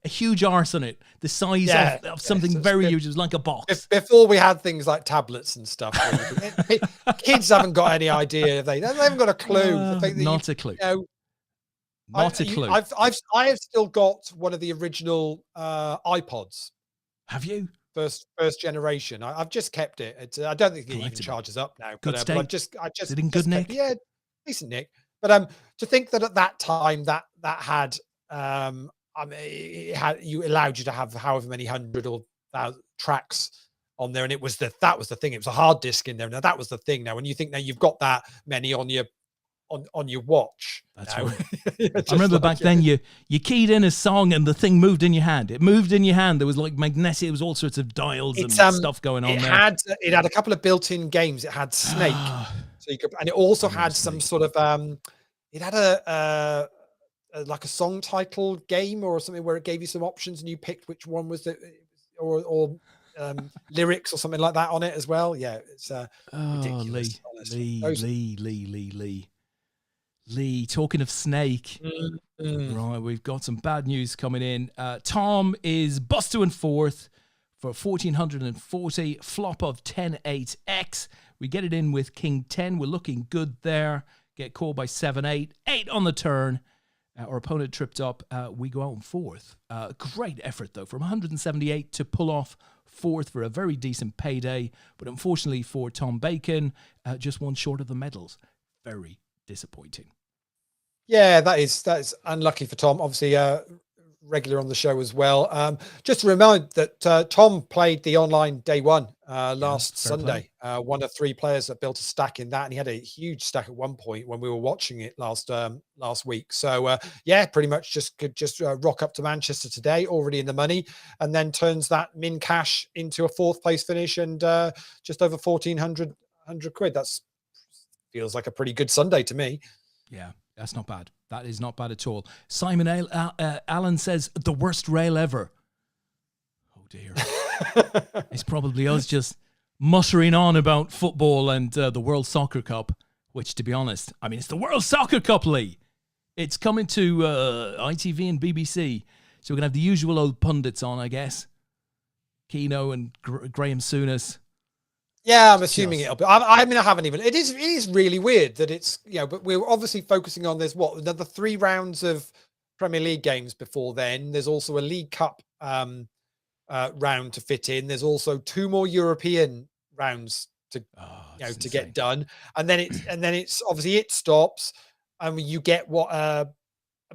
huge arse on it, the size of something very huge? It was like a box. Before we had things like tablets and stuff. Kids haven't got any idea. They haven't got a clue. Not a clue. Not a clue. I have still got one of the original iPods. Have you? First generation. I've just kept it. I don't think it even charges up now. Good state. I just is it in good nick? Yeah, decent nick. But to think that at that time that had it allowed you to have however many hundred or thousand tracks on there, and that was the thing. It was a hard disk in there. Now that was the thing. Now when you think now you've got that many on your watch. That's right. I remember back then you keyed in a song and the thing moved in your hand. It moved in your hand. There was like magnetic. It was all sorts of dials and stuff going on there. It had a couple of built-in games. It had Snake, so you could, and it also had some sort of it had a like a song title game or something where it gave you some options and you picked which one was it, or lyrics or something like that on it as well. Yeah, it's ridiculous. Lee, talking of Snake, right, we've got some bad news coming in. Tom is Buster and fourth for 1440, flop of 10-8X. We get it in with King 10. We're looking good there. Get called by 7-8. 8 on the turn. Our opponent tripped up. We go out in fourth. Great effort, though, from 178 to pull off fourth for a very decent payday, but unfortunately for Tom Bacon, just one short of the medals. Very disappointing. Yeah, that is unlucky for Tom. Obviously, regular on the show as well. Just to remind that Tom played the online day one last Sunday. One of 3 players that built a stack in that, and he had a huge stack at one point when we were watching it last week. So yeah, pretty much could rock up to Manchester today, already in the money, and then turns that min cash into a 4th place finish and just over 1,400 quid. That's feels like a pretty good Sunday to me. Yeah. That's not bad. That is not bad at all. Simon Allen says, the worst rail ever. Oh, dear. It's probably us just muttering on about football and the World Soccer Cup, which, to be honest, I mean, it's the World Soccer Cup, Lee. It's coming to ITV and BBC. So we're going to have the usual old pundits on, I guess. Keano and Graham Souness. Yeah, I'm assuming it'll be. I mean, I haven't even. It is really weird that it's, but we're obviously focusing on there's another 3 rounds of Premier League games before then. There's also a League Cup round to fit in. There's also 2 more European rounds to to get done, and then it's obviously it stops, and you get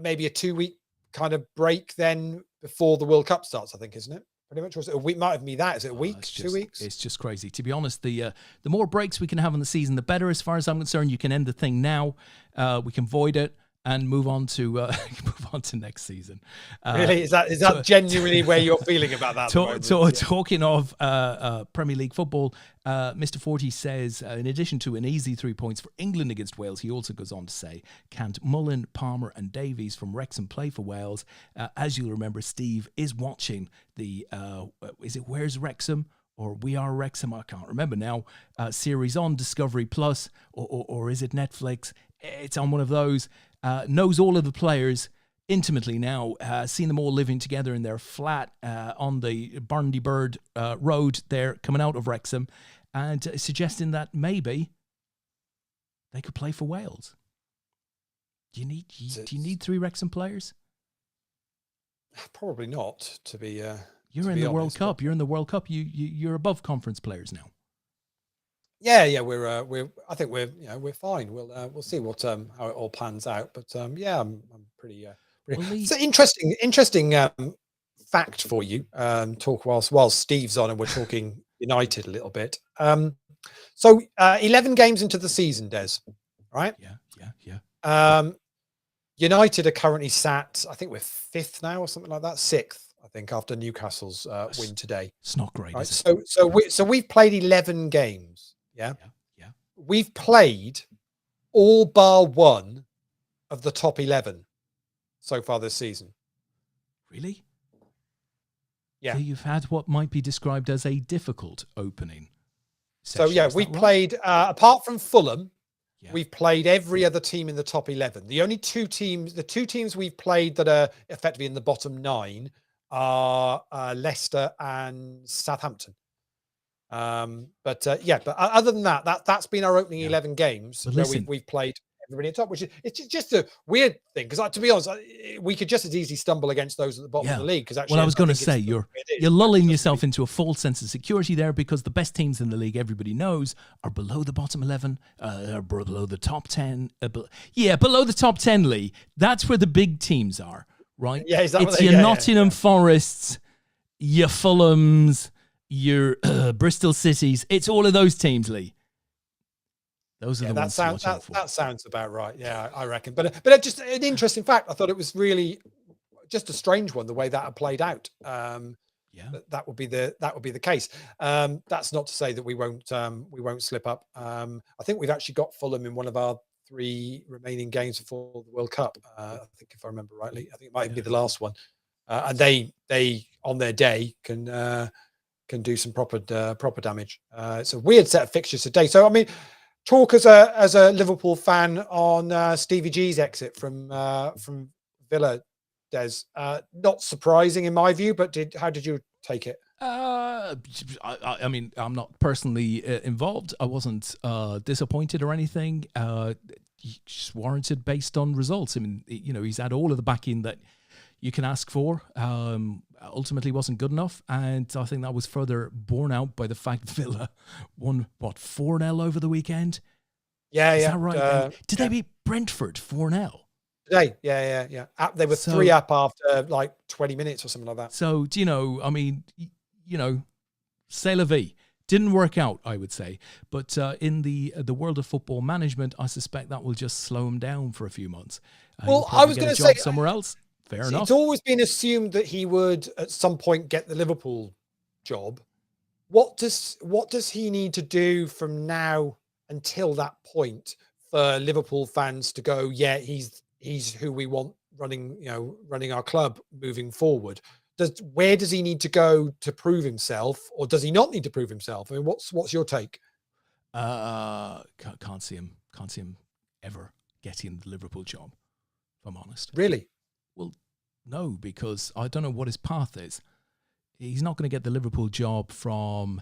maybe a 2-week kind of break then before the World Cup starts. I think, isn't it? Pretty much, was it a week? Might have been that. Is it a week, 2 weeks? It's just crazy. To be honest, the more breaks we can have in the season, the better. As far as I'm concerned, you can end the thing now. We can void it and move on to next season. Really, is that genuinely where you're feeling about that? Talking of Premier League football, Mr. 40 says, in addition to an easy 3 points for England against Wales, he also goes on to say, can't Mullen, Palmer and Davies from Wrexham play for Wales? As you'll remember, Steve is watching the, is it Where's Wrexham? Or We Are Wrexham? I can't remember now. Series on Discovery Plus, or is it Netflix? It's on one of those. Knows all of the players intimately now, seen them all living together in their flat on the Barndy Bird Road there, coming out of Wrexham, and suggesting that maybe they could play for Wales. Do you need 3 Wrexham players? Probably not. To be you're in the World Cup. You're in the World Cup. You're above conference players now. Yeah, we're. I think we're fine. We'll see what how it all pans out. But yeah, I'm pretty. It's an interesting fact for you. Talk while Steve's on and we're talking United a little bit. So 11 games into the season, Des, right? Yeah. United are currently sat, I think we're 5th now or something like that, 6th. I think after Newcastle's win today. It's not great, right? Is it? So we've played 11 games. Yeah. We've played all bar 1 of the top 11 so far this season. Really? Yeah. So you've had what might be described as a difficult opening session. So yeah, we played apart from Fulham. Yeah. We've played every other team in the top 11. The only 2 teams we've played that are effectively in the bottom 9 are Leicester and Southampton. But other than that's been our opening 11 games where we've played everybody at the top, which is it's just a weird thing because to be honest, we could just as easily stumble against those at the bottom of the league. Because actually, I was going to say you're lulling yourself into a false sense of security there because the best teams in the league, everybody knows, are below the bottom 11, are below the top 10. Below the top 10, Lee. That's where the big teams are, right? Yeah, it's your Nottingham Forests, your Fulhams, your Bristol Cities. It's all of those teams, Lee. Those are the ones to watch out for. That sounds about right. Yeah, I reckon. But just an interesting fact. I thought it was really just a strange one the way that had played out. That would be the case. That's not to say that we won't slip up. I think we've actually got Fulham in one of our 3 remaining games before the World Cup. I think if I remember rightly, I think it might be the last one. And they on their day can do some proper damage. It's a weird set of fixtures today. So I mean, talk as a Liverpool fan on Stevie G's exit from Villa, Des. Not surprising in my view, but how did you take it? I mean, I'm not personally involved. I wasn't disappointed or anything. Just warranted based on results. I mean, he's had all of the backing that you can ask for. Ultimately wasn't good enough, and I think that was further borne out by the fact that Villa won, 4-0 over the weekend? Yeah, Is yeah. that right? Did they beat Brentford 4-0? Today, yeah. They were 3 up after like 20 minutes or something like that. So, c'est la vie. Didn't work out, I would say. But in the world of football management, I suspect that will just slow him down for a few months. Well, I was going to say somewhere else. Fair enough. It's always been assumed that he would at some point get the Liverpool job. What does he need to do from now until that point for Liverpool fans to go, yeah, he's who we want running our club moving forward? Where does he need to go to prove himself, or does he not need to prove himself? I mean, what's your take? Can't see him ever getting the Liverpool job, if I'm honest. Really? Well, no, because I don't know what his path is. He's not going to get the Liverpool job from,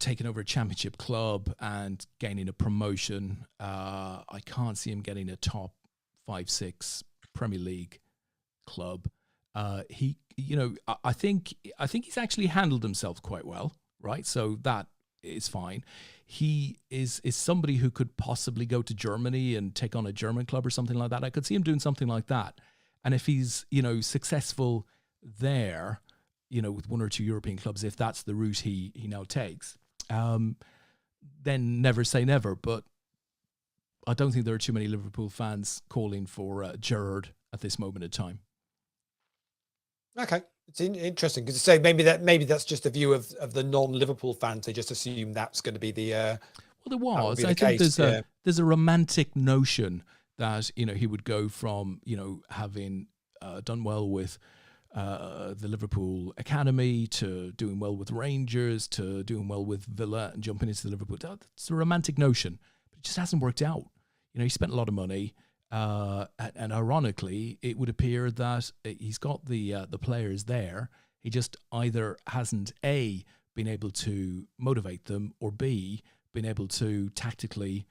taking over a championship club and gaining a promotion. I can't see him getting a top 5-6 Premier League club. I think he's actually handled himself quite well, right? So that is fine. He is somebody who could possibly go to Germany and take on a German club or something like that. I could see him doing something like that. And if he's, successful there, with one or two European clubs, if that's the route he now takes, then never say never. But I don't think there are too many Liverpool fans calling for Gerrard at this moment in time. Okay, it's interesting because say maybe that's just a view of the non-Liverpool fans. They just assume that's going to be the. Well, there was. I think there's a romantic notion that he would go from having done well with the Liverpool academy to doing well with Rangers to doing well with Villa and jumping into the Liverpool. It's a romantic notion, but it just hasn't worked out. He spent a lot of money. And ironically, it would appear that he's got the players there. He just either hasn't A, been able to motivate them, or B, been able to tactically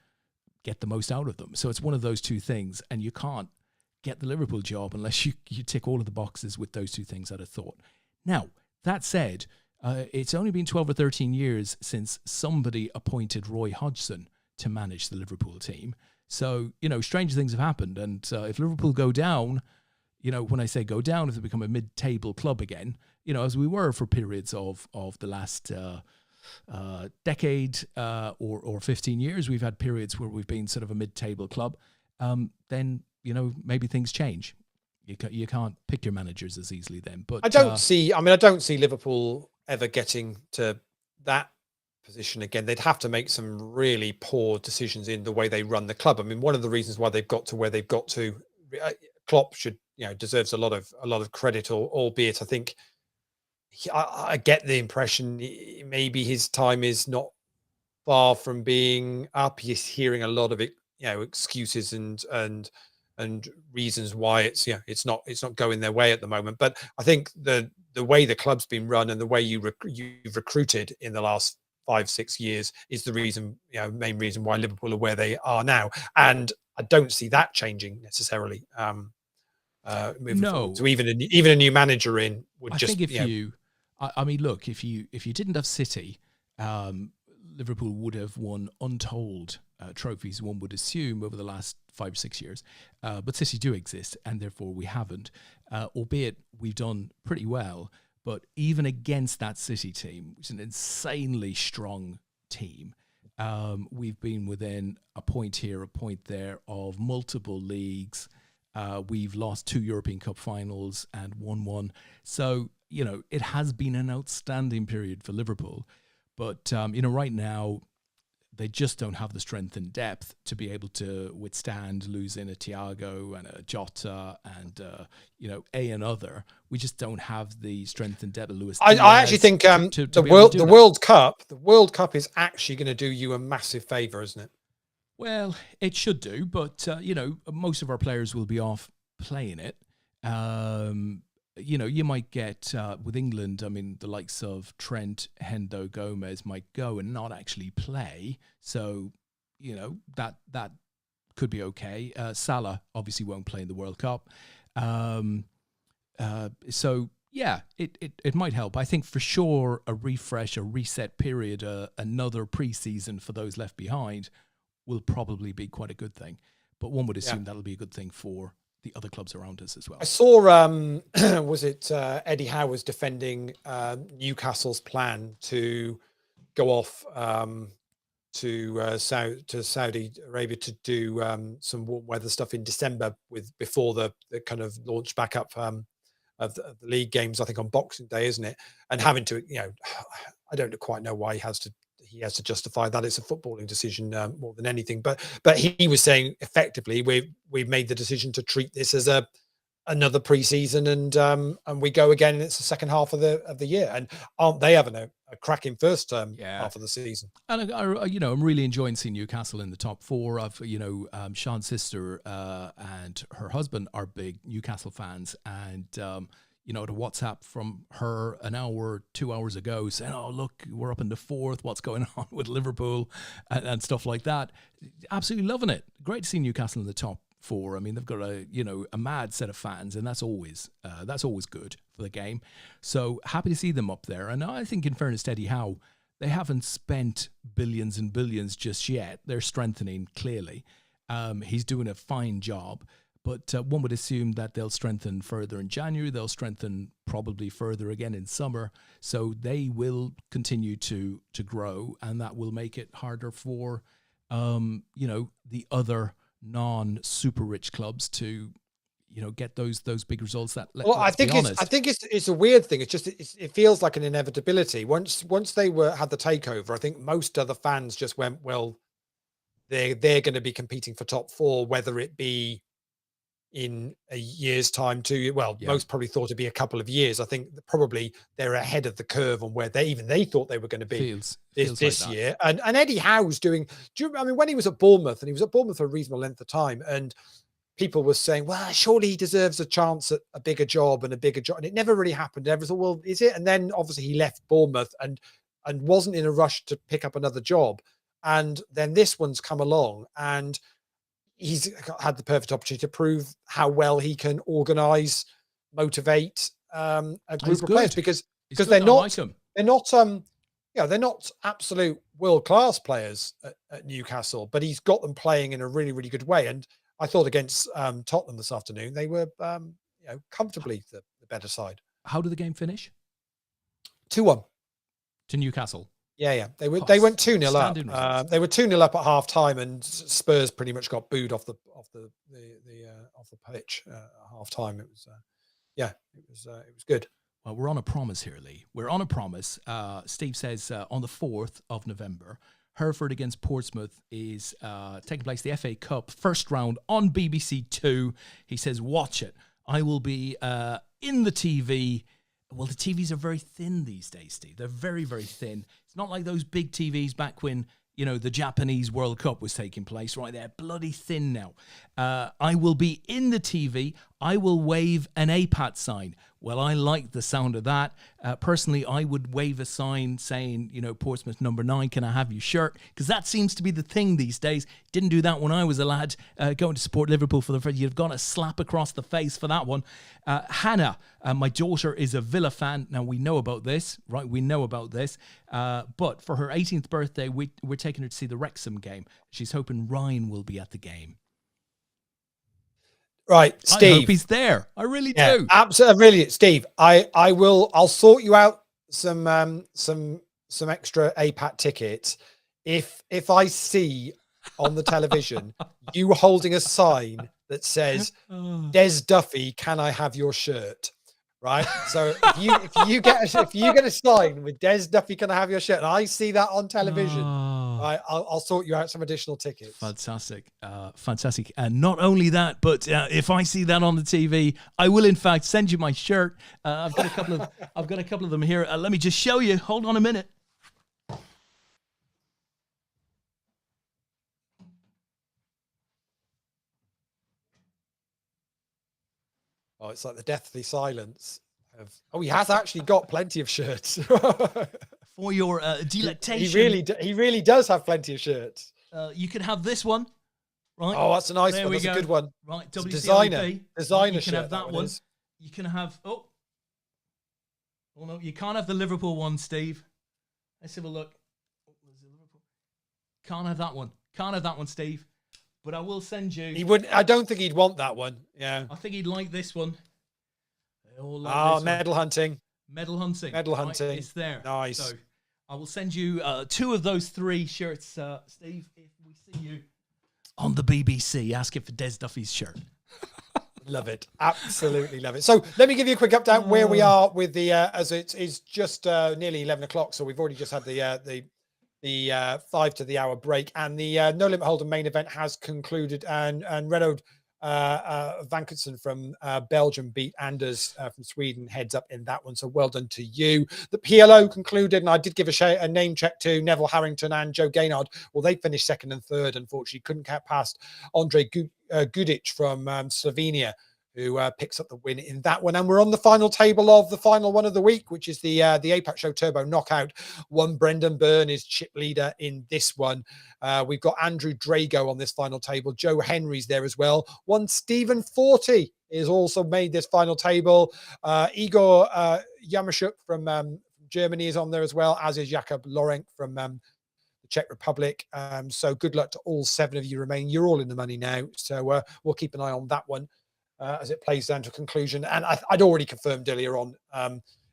get the most out of them. So it's one of those two things, and you can't get the Liverpool job unless you tick all of the boxes with those two things out of thought. Now, that said, it's only been 12 or 13 years since somebody appointed Roy Hodgson to manage the Liverpool team. So, strange things have happened. And if Liverpool go down, when I say go down, if they become a mid-table club again, as we were for periods of the last decade or 15 years, we've had periods where we've been sort of a mid-table club, then, maybe things change. You can't pick your managers as easily then. But I don't see Liverpool ever getting to that position again. They'd have to make some really poor decisions in the way they run the club. I mean, one of the reasons why they've got to where they've got to, Klopp should, deserves a lot of credit, albeit I think I get the impression maybe his time is not far from being up. He's hearing a lot of it, excuses and reasons why it's not going their way at the moment. But I think the way the club's been run and the way you've recruited in the last 5-6 years is the reason, main reason why Liverpool are where they are now. And I don't see that changing necessarily. Moving forward. So even a new manager in would I think if you didn't have City, Liverpool would have won untold trophies, one would assume, over the last 5 or 6 years. But City do exist, and therefore we haven't, albeit we've done pretty well. But even against that City team, which is an insanely strong team, we've been within a point here, a point there of multiple leagues. We've lost 2 European Cup finals and won 1. So, it has been an outstanding period for Liverpool. But, right now, they just don't have the strength and depth to be able to withstand losing a Thiago and a Jota and, another. We just don't have the strength and depth of Lewis. I actually think the World Cup is actually going to do you a massive favour, isn't it? Well, it should do, but, most of our players will be off playing it. You might get, with England, I mean, the likes of Trent, Hendo, Gomez might go and not actually play. So, that could be okay. Salah obviously won't play in the World Cup. So yeah, it might help. I think for sure a refresh, a reset period, another preseason for those left behind will probably be quite a good thing. But one would assume that'll be a good thing for the other clubs around us as well. I saw, was it Eddie Howe was defending Newcastle's plan to go off to Saudi Arabia to do some warm weather stuff in December before the kind of launch back up of the league games, I think on Boxing Day, isn't it? And having to, I don't quite know why he has to justify that. It's a footballing decision more than anything. But he was saying effectively we've made the decision to treat this as another preseason, and we go again. And it's the second half of the year, and aren't they having a cracking first half of the season? And I'm really enjoying seeing Newcastle in the top four. Of Sean's sister and her husband are big Newcastle fans, and the WhatsApp from her an hour, 2 hours ago saying, "Oh, look, we're up in the fourth. What's going on with Liverpool?" and stuff like that. Absolutely loving it. Great to see Newcastle in the top four. I mean, they've got a mad set of fans, and that's always good for the game. So happy to see them up there. And I think, in fairness to Eddie Howe, they haven't spent billions and billions just yet. They're strengthening clearly. He's doing a fine job. But one would assume that they'll strengthen further in January. They'll strengthen probably further again in summer. So they will continue to grow, and that will make it harder for, the other non-super rich clubs to, get those big results. I think it's a weird thing. It's just it feels like an inevitability. Once they had the takeover, I think most other fans just went, well, they're going to be competing for top four, whether it be in a year's time most probably thought it'd be a couple of years. I think probably they're ahead of the curve on where they thought they were going to be this like year. And Eddie Howe's when he was at Bournemouth, and he was at Bournemouth for a reasonable length of time, and people were saying, well, surely he deserves a chance at a bigger job, and it never really happened. Everyone thought, well, is it? And then obviously he left Bournemouth and wasn't in a rush to pick up another job. And then this one's come along, and he's had the perfect opportunity to prove how well he can organize, motivate a group of players, because they're not absolute world-class players at Newcastle, but he's got them playing in a really, really good way. And I thought against Tottenham this afternoon, they were comfortably the better side. How did the game finish? 2-1 to Newcastle. Yeah. They went 2-0 up. They were 2-0 up at half time, and Spurs pretty much got booed off the pitch at half time. It was it was good. Well, we're on a promise here, Lee. We're on a promise. Steve says on the 4th of November, Hereford against Portsmouth is taking place, the FA Cup first round on BBC Two. He says, watch it. I will be in the TV. Well, the TVs are very thin these days, Steve. They're very, very thin. It's not like those big TVs back when, the Japanese World Cup was taking place, right? They're bloody thin now. I will be in the TV. I will wave an APAT sign. Well, I like the sound of that. Personally, I would wave a sign saying, Portsmouth number 9, can I have your shirt? Because that seems to be the thing these days. Didn't do that when I was a lad going to support Liverpool for the first. You've got a slap across the face for that one. Hannah, my daughter, is a Villa fan. Now, we know about this, right? We know about this. But for her 18th birthday, we're taking her to see the Wrexham game. She's hoping Ryan will be at the game. Right, Steve. I hope he's there. I really do. Absolutely, really, Steve. I'll sort you out some extra APAT tickets if I see on the television you holding a sign that says Des Duffy, can I have your shirt? Right. So if you get a sign with Des Duffy, can I have your shirt? And I see that on television. Right, I'll sort you out some additional tickets. Fantastic. And not only that, but if I see that on the TV, I will in fact send you my shirt. I've got a couple of them here. Let me just show you. Hold on a minute. Oh, it's like the deathly silence of. Oh, he has actually got plenty of shirts. For your delectation. He really does have plenty of shirts. You could have this one. Right. Oh, that's a nice There one. we That's a go. good one. Right. It's a WCLP. designer You can shirt, have that one. is. You can have. Oh no, you can't have the Liverpool one, Steve. Let's have a look. Can't have that one. Can't have that one, Steve. But I will send you. He wouldn't. I don't think he'd want that one. Yeah. I think he'd like this one. They all like this medal hunting. Medal hunting. Medal Right, hunting. it's there. Nice. So I will send you 2 of those 3 shirts, Steve, if we see you on the BBC asking for Des Duffy's shirt. Love it. Absolutely love it. So let me give you a quick update where we are with the, as it is just nearly 11 o'clock. So we've already just had the 5 to the hour break, and the No Limit Hold'em main event has concluded, and Renaud Vankertsen from Belgium beat Anders from Sweden, heads up in that one. So well done to you. The PLO concluded, and I did give a name check to Neville Harrington and Joe Gaynard. Well, they finished 2nd and 3rd. Unfortunately, couldn't get past Andre Gudic from Slovenia, who picks up the win in that one. And we're on the final table of the final one of the week, which is the APAT Show Turbo Knockout. One Brendan Byrne is chip leader in this one. We've got Andrew Drago on this final table. Joe Henry's there as well. One Stephen Forty is also made this final table. Igor Yamashuk from Germany is on there as well, as is Jakub Lorenk from the Czech Republic. So good luck to all 7 of you remaining. You're all in the money now. So we'll keep an eye on that one as it plays down to a conclusion. And I'd already confirmed earlier on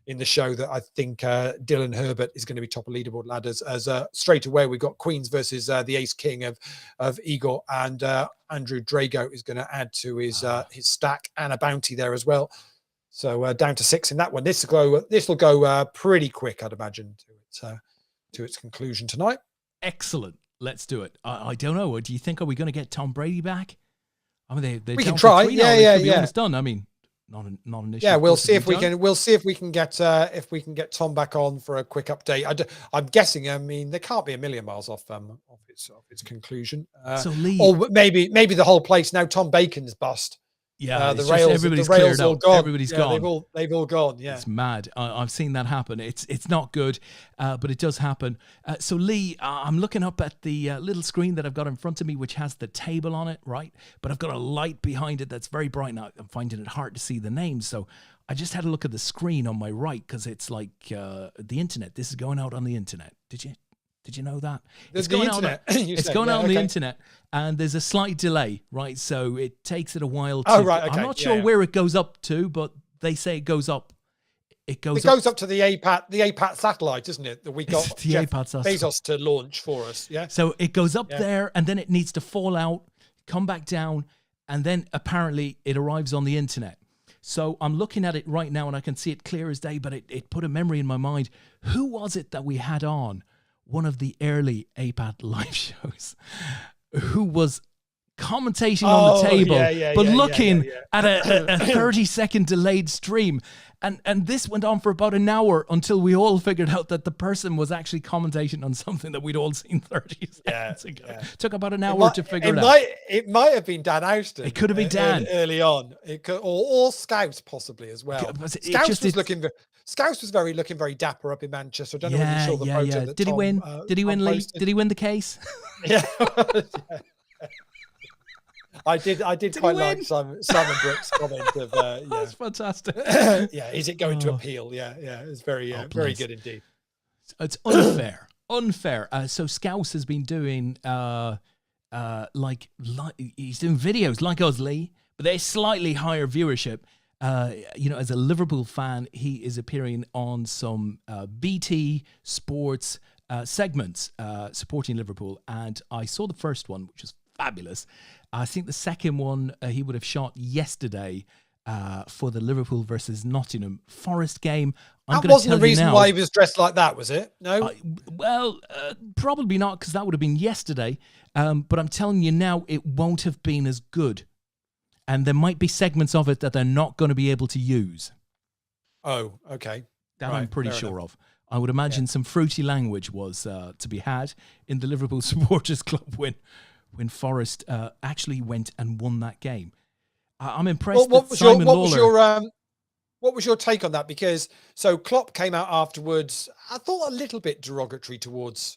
in the show that I think Dylan Herbert is going to be top of leaderboard ladders, as straight away we've got Queens versus the Ace King of Igor, and Andrew Drago is going to add to his stack, and a bounty there as well. So down to 6 in that one. This will go pretty quick, I'd imagine, to its conclusion tonight. Excellent. Let's do it. I don't know. Do you think, are we going to get Tom Brady back? I mean, we can try. Yeah. Almost done. I mean, not an issue. Yeah, we'll see if we can. We'll see if we can get Tom back on for a quick update. I'm guessing. I mean, they can't be a million miles off its conclusion. So Leigh, or maybe the whole place now. Tom Bacon's bust. Yeah, the rails. Everybody's the rails cleared all up. gone. Everybody's gone. They've all gone. Yeah, it's mad. I've seen that happen. It's not good, but it does happen. So Leigh, I'm looking up at the little screen that I've got in front of me, which has the table on it, right? But I've got a light behind it that's very bright now. I'm finding it hard to see the names, so I just had a look at the screen on my right, because it's like the internet. This is going out on the internet. Did you know that? It's going out on the internet, and there's a slight delay, right? So it takes it a while to... Oh, right, okay. I'm not sure where it goes up to, but they say it goes up. It goes up to the APAT satellite, isn't it? That we got Jeff Bezos to launch for us. Yeah. So it goes up there, and then it needs to fall out, come back down, and then apparently it arrives on the internet. So I'm looking at it right now, and I can see it clear as day, but it put a memory in my mind. Who was it that we had on one of the early APAT live shows, who was commentating on the table, but looking at a 30-second delayed stream? And this went on for about an hour until we all figured out that the person was actually commentating on something that we'd all seen 30 seconds ago. Yeah. Took about an hour to figure it out. It might have been Dan Houston. It could have been Dan. Early on. It could, or Scouse possibly as well. Scouse was looking very dapper up in Manchester. I don't know whether you saw the photo. Did he win? Did he win, Leigh? Did he win the case? Yeah. I did quite like Simon Brooks' comment of that's fantastic. Yeah, is it going to appeal? Yeah, it's very very good indeed. It's unfair. So Scouse has been doing like he's doing videos like us, Leigh, but they're slightly higher viewership. As a Liverpool fan, he is appearing on some BT Sports segments supporting Liverpool, and I saw the first one, which was fabulous. I think the second one he would have shot yesterday for the Liverpool versus Nottingham Forest game. That wasn't the reason why he was dressed like that, was it? No? Probably not, because that would have been yesterday. But I'm telling you now, it won't have been as good. And there might be segments of it that they're not going to be able to use. Oh, okay. That I'm pretty sure of. I would imagine some fruity language was to be had in the Liverpool Supporters Club when Forest actually went and won that game. I'm impressed that Simon Lawler... What What was your take on that? Because so Klopp came out afterwards, I thought a little bit derogatory towards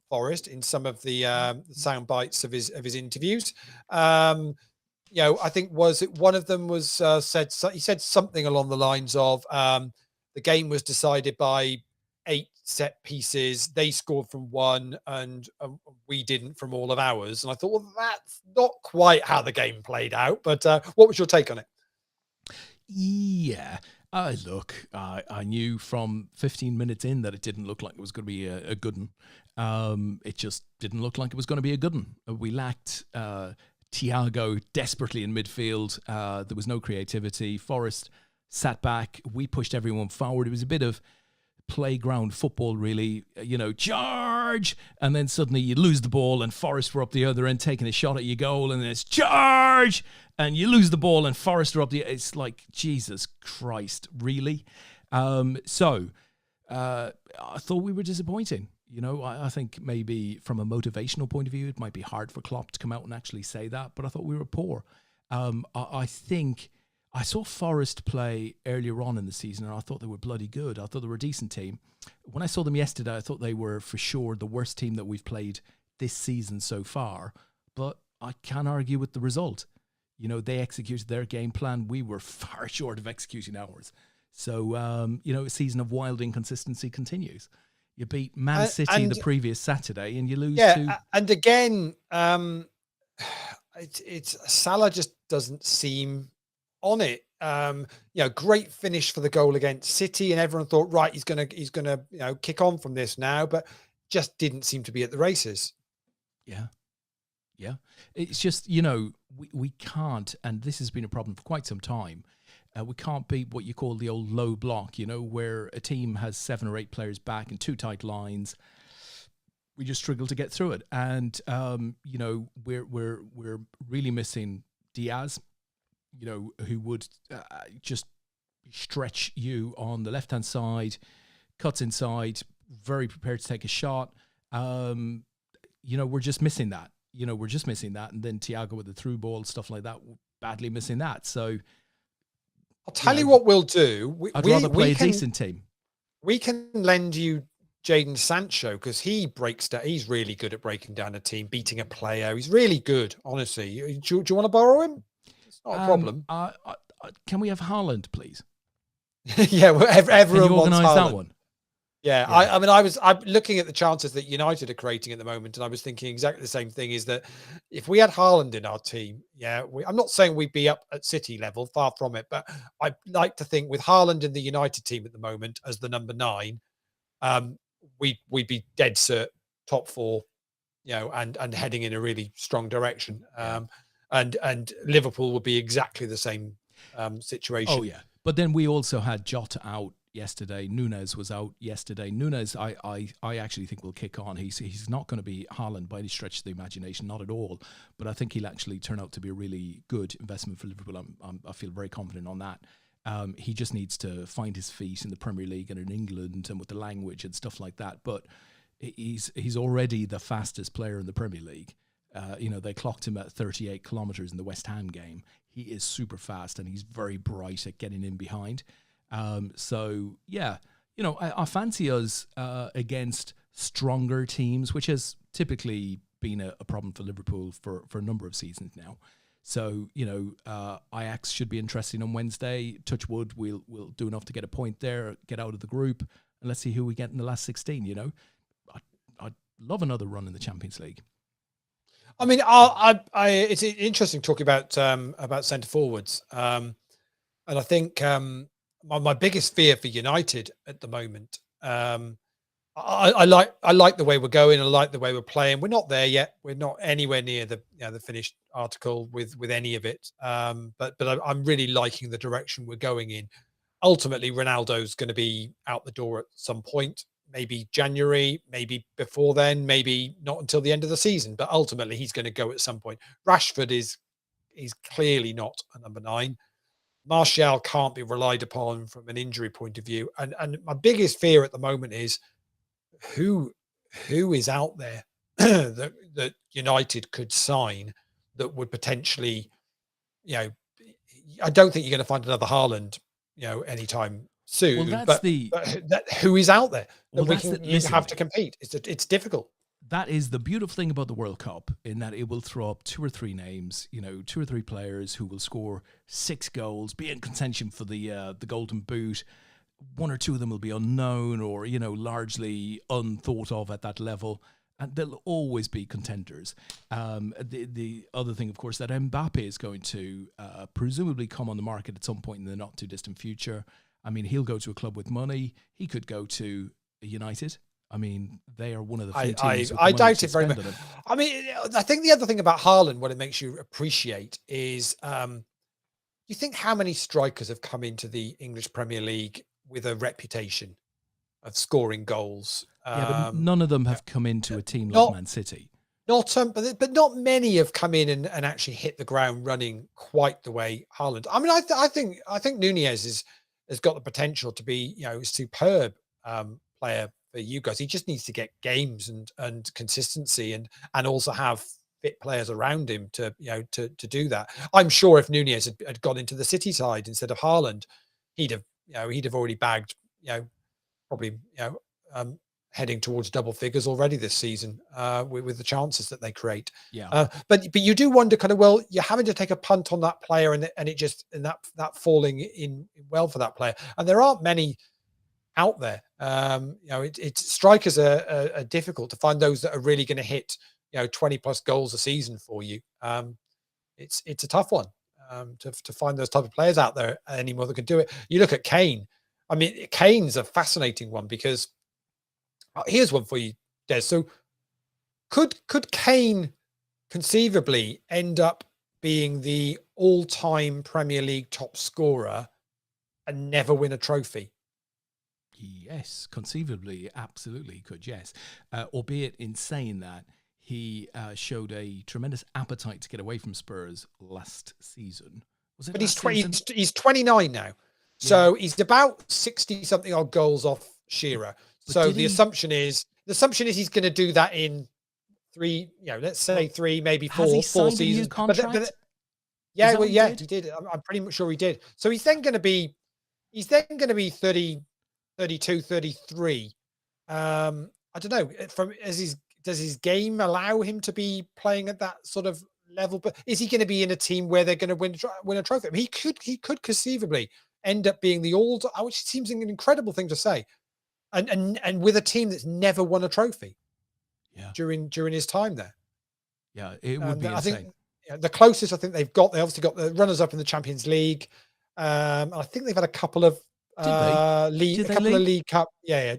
Forest in some of the sound bites of his interviews. I think was it one of them was he said something along the lines of the game was decided by 8 set pieces. They scored from 1 and we didn't from all of ours. And I thought, well, that's not quite how the game played out. But what was your take on it? Yeah. Look, I knew from 15 minutes in that it didn't look like it was going to be a good one. It just didn't look like it was going to be a good one. We lacked Thiago desperately in midfield. There was no creativity. Forest sat back. We pushed everyone forward. It was a bit of playground football, really, charge, and then suddenly you lose the ball and Forest were up the other end taking a shot at your goal, and then it's charge and you lose the ball and Forest are up the, it's like, Jesus Christ, really? So I thought we were disappointing. I think maybe from a motivational point of view, it might be hard for Klopp to come out and actually say that, but I thought we were poor. I think I saw Forest play earlier on in the season and I thought they were bloody good. I thought they were a decent team. When I saw them yesterday, I thought they were for sure the worst team that we've played this season so far, but I can't argue with the result. They executed their game plan. We were far short of executing ours. So, a season of wild inconsistency continues. You beat Man City the previous Saturday and you lose to... And again, it's Salah just doesn't seem on it. Great finish for the goal against City, and everyone thought, right, he's gonna kick on from this now, but just didn't seem to be at the races. Yeah. It's just, we can't, and this has been a problem for quite some time. We can't beat what you call the old low block, where a team has 7 or 8 players back and 2 tight lines. We just struggle to get through it. And, we're really missing Diaz, who would just stretch you on the left-hand side, cuts inside, very prepared to take a shot. We're just missing that. And then Thiago with the through ball, stuff like that, badly missing that. So I'll tell you what we'll do. I'd rather play a decent team. We can lend you Jadon Sancho because he breaks down. He's really good at breaking down a team, beating a player. He's really good, honestly. Do you want to borrow him? It's not a problem. Can we have Haaland, please? Yeah, well, everyone wants Haaland. That one. Yeah. I'm looking at the chances that United are creating at the moment, and I was thinking exactly the same thing, is that if we had Haaland in our team, I'm not saying we'd be up at City level, far from it, but I'd like to think with Haaland in the United team at the moment as the number 9, we'd be dead cert top 4, and heading in a really strong direction. And Liverpool would be exactly the same situation. Oh yeah, but then we also had Jota out yesterday. Nunes was out yesterday. Nunes, I actually think will kick on. He's not going to be Haaland by any stretch of the imagination, not at all. But I think he'll actually turn out to be a really good investment for Liverpool. I feel very confident on that. He just needs to find his feet in the Premier League and in England and with the language and stuff like that. But he's already the fastest player in the Premier League. They clocked him at 38 kilometers in the West Ham game. He is super fast and he's very bright at getting in behind. I fancy us against stronger teams, which has typically been a problem for Liverpool for a number of seasons now. So, Ajax should be interesting on Wednesday. Touch wood, we'll do enough to get a point there, get out of the group, and let's see who we get in the last 16, I'd love another run in the Champions League. I mean, it's interesting talking about centre forwards. And I think my biggest fear for United at the moment, I like the way we're going. I like the way we're playing. We're not there yet. We're not anywhere near the finished article with any of it. But I'm really liking the direction we're going in. Ultimately, Ronaldo's going to be out the door at some point. Maybe January, maybe before then, maybe not until the end of the season. But ultimately, he's going to go at some point. Rashford is clearly not a number 9. Martial can't be relied upon from an injury point of view. And my biggest fear at the moment is who is out there that United could sign that would potentially, I don't think you're going to find another Haaland anytime soon. Well, that's but who is out there that Well, you have to compete? It's difficult. That is the beautiful thing about the World Cup, in that it will throw up 2 or 3 names, 2 or 3 players who will score 6 goals, be in contention for the Golden Boot. 1 or 2 of them will be unknown or, largely unthought of at that level. And they'll always be contenders. The other thing, of course, that Mbappe is going to presumably come on the market at some point in the not too distant future. I mean, he'll go to a club with money. He could go to United. I mean, they are one of the few teams. I doubt it very much. I mean, I think the other thing about Haaland, what it makes you appreciate is, you think how many strikers have come into the English Premier League with a reputation of scoring goals? But none of them have come into a team like Man City. But not many have come in and actually hit the ground running quite the way Haaland. I mean, I think Nunez has got the potential to be, a superb player for you guys. He just needs to get games and consistency and also have fit players around him to do that. I'm sure if Nunez had gone into the City side instead of Haaland, he'd have already bagged, probably, heading towards double figures already this season with the chances that they create. Yeah. But you do wonder kind of, well, you're having to take a punt on that player and that falling in well for that player. And there aren't many out there. It's strikers are difficult to find those that are really going to hit, 20 plus goals a season for you. It's a tough one to find those type of players out there anymore that can do it. You look at Kane. I mean, Kane's a fascinating one because here's one for you, Des. So could Kane conceivably end up being the all-time Premier League top scorer and never win a trophy? Yes, conceivably, absolutely could, yes. Albeit in saying that, he showed a tremendous appetite to get away from Spurs last season. Was it? But he's 29 now. So he's about 60-something odd goals off Shearer. So the assumption is he's going to do that in 3, let's say 3, maybe 4 seasons. A new contract? He did. I'm pretty much sure he did. So he's then going to be 30, 32, 33. I don't know. Does his game allow him to be playing at that sort of level? But is he going to be in a team where they're going to win a trophy? I mean, he could conceivably end up being the which seems an incredible thing to say. And with a team that's never won a trophy, during his time there, it would be insane. I think the closest they obviously got the runners up in the Champions League. I think they've had a couple of League Cup.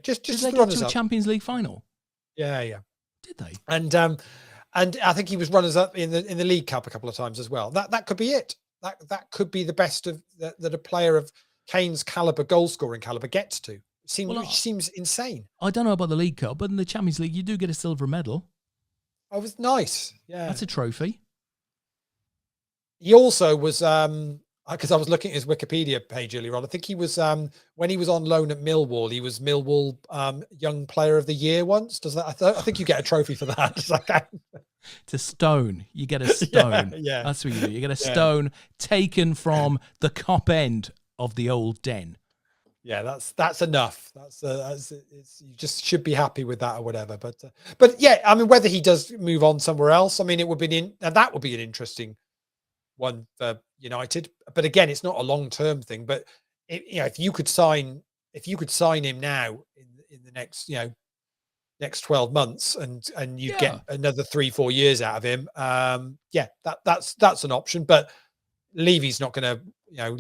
Just did they the get to a Champions League final? Yeah. Did they? And I think he was runners up in the League Cup a couple of times as well. That could be it. That could be the best of that a player of Kane's caliber, goal scoring caliber, gets to. Which seems insane. I don't know about the League Cup, but in the Champions League, you do get a silver medal. Oh, it was nice. Yeah. That's a trophy. He also was, because I was looking at his Wikipedia page earlier on, I think he was, when he was on loan at Millwall, he was Millwall Young Player of the Year once. Does that? I think you get a trophy for that. It's a stone. You get a stone. Yeah. That's what you do. You get a stone taken from the Cop end of the old den. Yeah, that's enough. You just should be happy with that or whatever. But yeah, I mean, whether he does move on somewhere else, I mean, it would be that would be an interesting one for United. But again, it's not a long-term thing. But if you could sign him now in the next 12 months and you get another 3-4 years out of him, that's an option. But Levy's not going to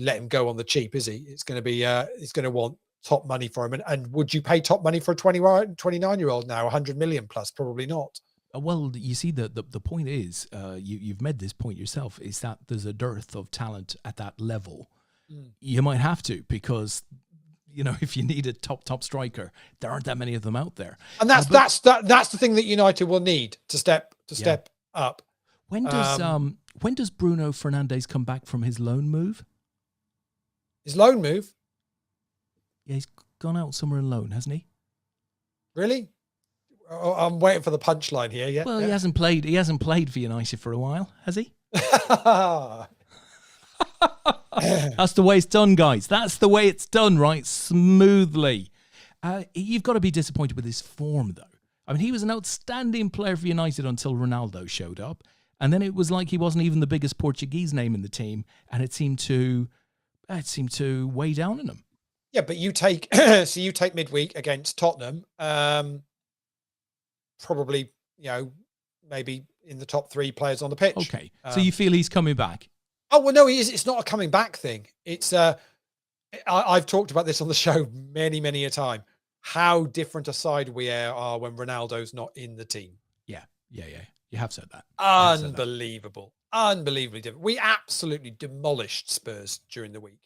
let him go on the cheap, is he? It's going to be he's going to want top money for him. And would you pay top money for a 29-year-old now, 100 million plus? Probably not. Well, you see, the point is, you've made this point yourself, is that there's a dearth of talent at that level. You might have to, because if you need a top striker, there aren't that many of them out there. And that's the thing that United will need to step up. When does Bruno Fernandes come back from his loan move? His loan move? Yeah, he's gone out somewhere on loan, hasn't he? Really? Oh, I'm waiting for the punchline here. Yeah. Well, he hasn't played. He hasn't played for United for a while, has he? That's the way it's done, guys. That's the way it's done, right? Smoothly. You've got to be disappointed with his form, though. I mean, he was an outstanding player for United until Ronaldo showed up. And then it was like he wasn't even the biggest Portuguese name in the team. And it seemed to weigh down on him. Yeah, but you take you take midweek against Tottenham, probably, maybe in the top 3 players on the pitch. Okay. So you feel he's coming back? Oh, well, no, he is. It's not a coming back thing. It's I've talked about this on the show many, many a time, how different a side we are when Ronaldo's not in the team. Yeah. You have said that. Unbelievable. Unbelievably different. We absolutely demolished Spurs during the week.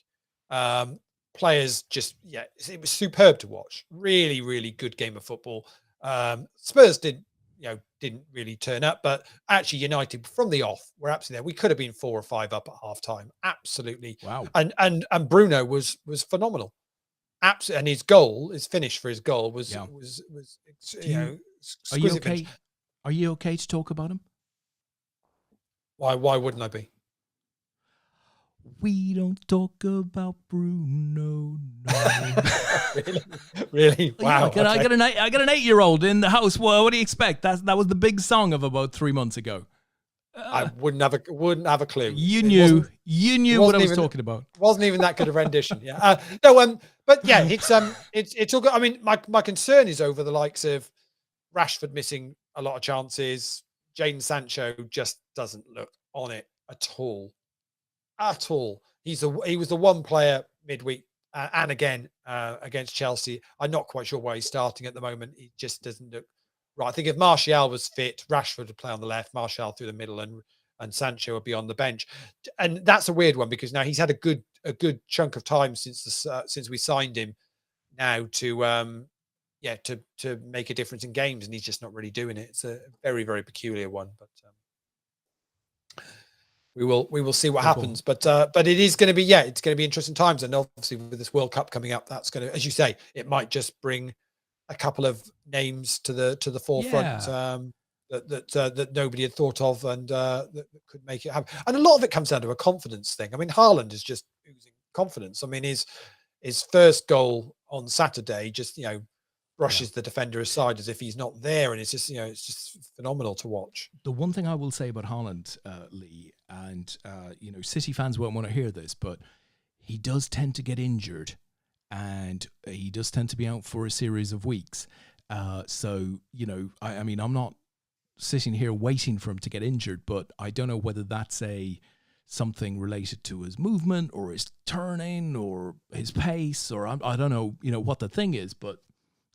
Players just, it was superb to watch. Really, really good game of football. Spurs didn't really turn up, but actually United from the off were absolutely there. We could have been 4 or 5 up at half time. Absolutely. Wow. And Bruno was phenomenal. Absolutely. And his finish for his goal was Are you exquisite okay? finish. Are you okay to talk about him? Why wouldn't I be? We don't talk about Bruno. No. Really? Wow. I got an 8-year-old in the house. Well, what do you expect? That was the big song of about 3 months ago. I wouldn't have a clue. You knew what I was talking about. Wasn't even that good a rendition. Yeah. But yeah, it's all good. I mean, my concern is over the likes of Rashford missing a lot of chances. Jadon Sancho just doesn't look on it at all. At all. He was the one player midweek and again against Chelsea. I'm not quite sure why he's starting at the moment. He just doesn't look right. I think if Martial was fit, Rashford would play on the left, Martial through the middle, and Sancho would be on the bench. And that's a weird one because now he's had a good chunk of time since we signed him now to make a difference in games, and he's just not really doing it. It's a very, very peculiar one, but we will see what happens. But it is going to be it's going to be interesting times, and obviously with this World Cup coming up, that's going to, as you say, it might just bring a couple of names to the forefront that nobody had thought of, and that could make it happen. And a lot of it comes down to a confidence thing. I mean, Haaland is just oozing confidence. I mean, his first goal on Saturday just brushes the defender aside as if he's not there, and it's just phenomenal to watch. The one thing I will say about Haaland, Lee, and City fans won't want to hear this, but he does tend to get injured, and he does tend to be out for a series of weeks. So I mean, I'm not sitting here waiting for him to get injured, but I don't know whether that's something related to his movement or his turning or his pace, or I don't know, what the thing is, but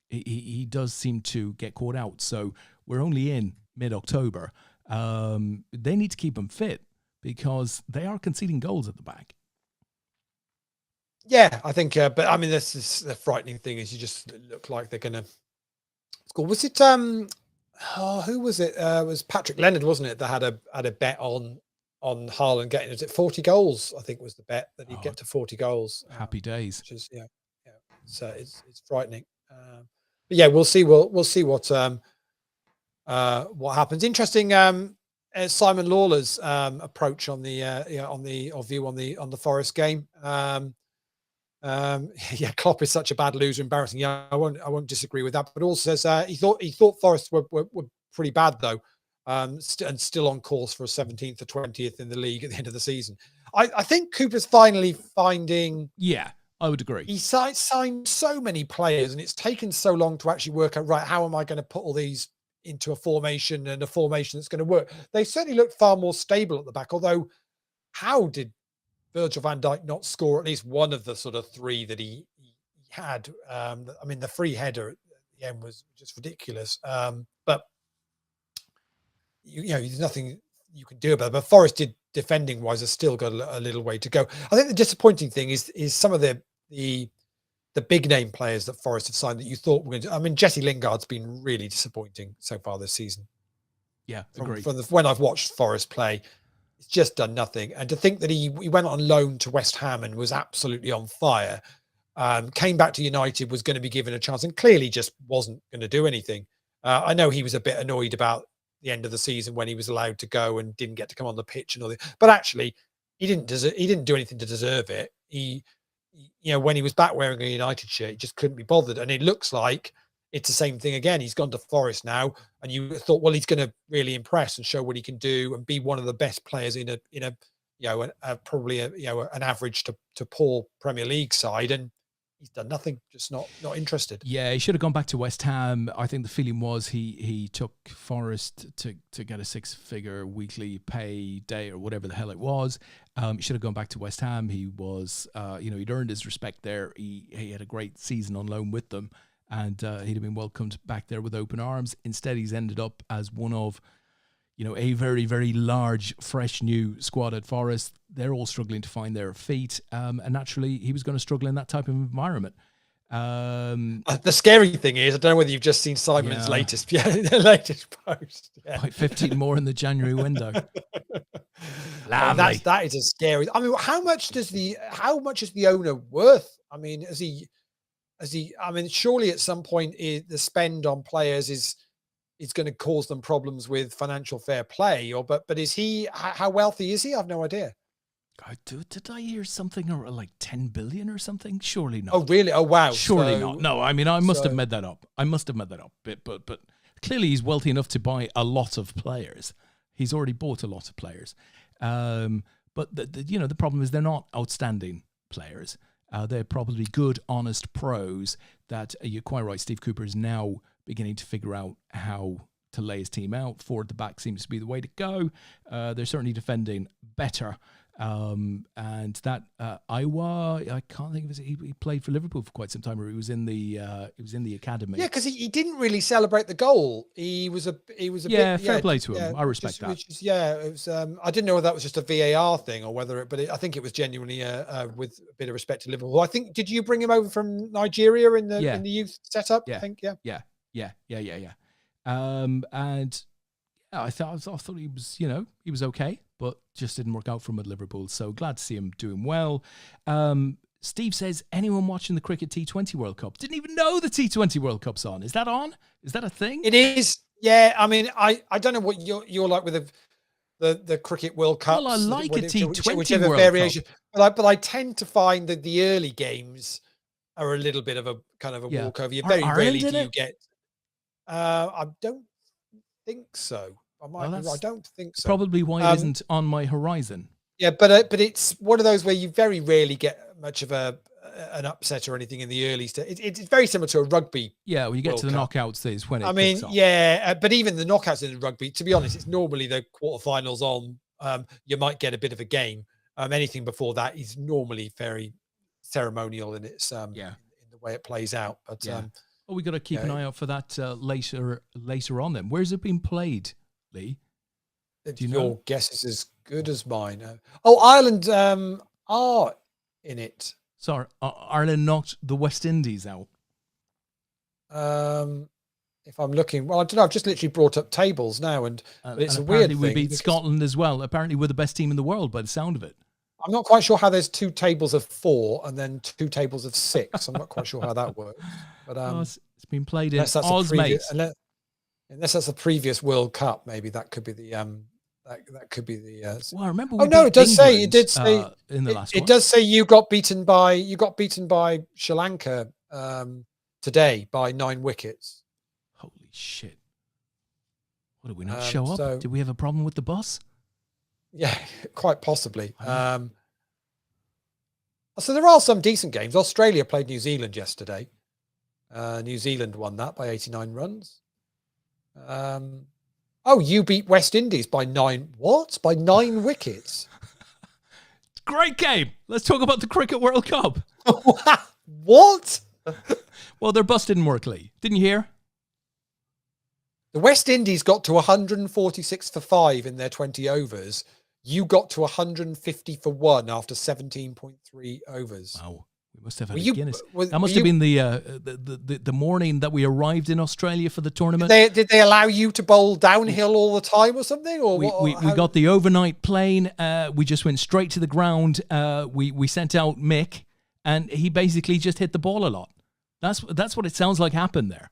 he does seem to get caught out. So we're only in mid-October. They need to keep him fit because they are conceding goals at the back. Yeah, I think, but I mean, this is the frightening thing is you just look like they're going to score. Was it, who was it? It was Patrick Leonard, wasn't it, that had a bet on Haaland getting, was it 40 goals? I think was the bet that he'd get to 40 goals. Happy days. Which is, so it's frightening. But yeah, we'll see what happens. Interesting. Simon Lawler's approach on the view on the Forest game. Klopp is such a bad loser, embarrassing. Yeah, I won't disagree with that. But also says he thought Forest were pretty bad though, and still on course for a 17th or 20th in the league at the end of the season. I think Cooper's finally finding. Yeah, I would agree. He signed so many players, and it's taken so long to actually work out, right, how am I going to put all these into a formation that's going to work? They certainly look far more stable at the back, although how did Virgil van Dijk not score at least one of the sort of 3 that he had? I mean, the free header at the end was just ridiculous. But there's nothing you can do about it. But Forest did, defending wise, has still got a little way to go. I think the disappointing thing is some of the big name players that Forest have signed that you thought were going to. I mean, Jesse Lingard's been really disappointing so far this season. Yeah, agree. When I've watched Forest play, it's just done nothing. And to think that he went on loan to West Ham and was absolutely on fire, came back to United, was going to be given a chance, and clearly just wasn't going to do anything. I know he was a bit annoyed about the end of the season when he was allowed to go and didn't get to come on the pitch and all that. But actually, he didn't do anything to deserve it. When he was back wearing a United shirt, he just couldn't be bothered. And it looks like it's the same thing again. He's gone to Forest now, and you thought, well, he's going to really impress and show what he can do and be one of the best players in a probably an average to poor Premier League side, and he's done nothing. Just not interested. Yeah, he should have gone back to West Ham. I think the feeling was he took Forest to get a 6-figure weekly pay day or whatever the hell it was. He should have gone back to West Ham. He was, he'd earned his respect there. He had a great season on loan with them, and he'd have been welcomed back there with open arms. Instead, he's ended up as one of, a very, very large, fresh new squad at Forest. They're all struggling to find their feet. And naturally, he was going to struggle in that type of environment. The scary thing is, I don't know whether you've just seen Simon's latest post. Yeah. Like 15 more in the January window. That is a scary. I mean, how much is the owner worth? I mean, surely at some point the spend on players is going to cause them problems with financial fair play, but is he, how wealthy is he? I've no idea. Did I hear something like 10 billion or something? Surely not. Oh, really? Oh, wow. Surely not. No, I mean, I must have made that up. But clearly he's wealthy enough to buy a lot of players. He's already bought a lot of players. But the problem is they're not outstanding players. They're probably good, honest pros that you're quite right. Steve Cooper is now beginning to figure out how to lay his team out. Forward the back seems to be the way to go. They're certainly defending better. And that Iowa, I can't think of his. He played for Liverpool for quite some time, or he was in the academy. Yeah, because he didn't really celebrate the goal. He was a bit, fair play to him. I respect that. It was. I didn't know whether that was just a VAR thing or whether I think it was genuinely with a bit of respect to Liverpool. I think, did you bring him over from Nigeria in the youth setup? Yeah. I think Yeah. And I thought he was, he was okay, but just didn't work out for him at Liverpool. So glad to see him doing well. Steve says, anyone watching the Cricket T20 World Cup? Didn't even know the T20 World Cup's on. Is that on? Is that a thing? It is. Yeah. I mean, I don't know what you're like with the Cricket World Cup. Well, I like a T20 whichever World variation. Cup. But I tend to find that the early games are a little bit of a kind of a walkover. You very rarely do you get. I don't think so. I don't think so. Probably why it isn't on my horizon. Yeah, but it's one of those where you very rarely get much of an upset or anything in the early stage. It's very similar to a rugby. Yeah, when you get World to the Cup. knockouts, is when it. But even the knockouts in the rugby, to be honest, it's normally the quarterfinals on. You might get a bit of a game. Anything before that is normally very ceremonial in its in the way it plays out. But well, we got to keep an eye out for that later on. Then, where's it been played, Lee? Do you know? Your guess is as good as mine. Ireland are in it. Sorry, Ireland knocked the West Indies out. If I'm looking, well, I don't know. I've just literally brought up tables now, but it's a weird thing. We beat Scotland as well. Apparently, we're the best team in the world by the sound of it. I'm not quite sure how there's 2 tables of 4 and then 2 tables of 6. I'm not quite sure how that works. But it's been played in Oz, mate. Unless that's the previous World Cup, maybe that could be the that could be the. Well, I remember. It did say in the last one. It does say you got beaten by Sri Lanka today by 9 wickets. Holy shit! What, did we not show up? Did we have a problem with the bus? Yeah, quite possibly. So there are some decent games. Australia played New Zealand yesterday. New Zealand won that by 89 runs. You beat West Indies by 9. What? By 9 wickets? Great game. Let's talk about the Cricket World Cup. What? Well, their bus didn't work, Lee. Didn't you hear? The West Indies got to 146 for 5 in their 20 overs. You got to 150 for 1 after 17.3 overs. Wow. We must have had a Guinness. That must have been the morning that we arrived in Australia for the tournament. Did they allow you to bowl downhill all the time or something? Or we got the overnight plane. We just went straight to the ground. We sent out Mick, and he basically just hit the ball a lot. That's what it sounds like happened there.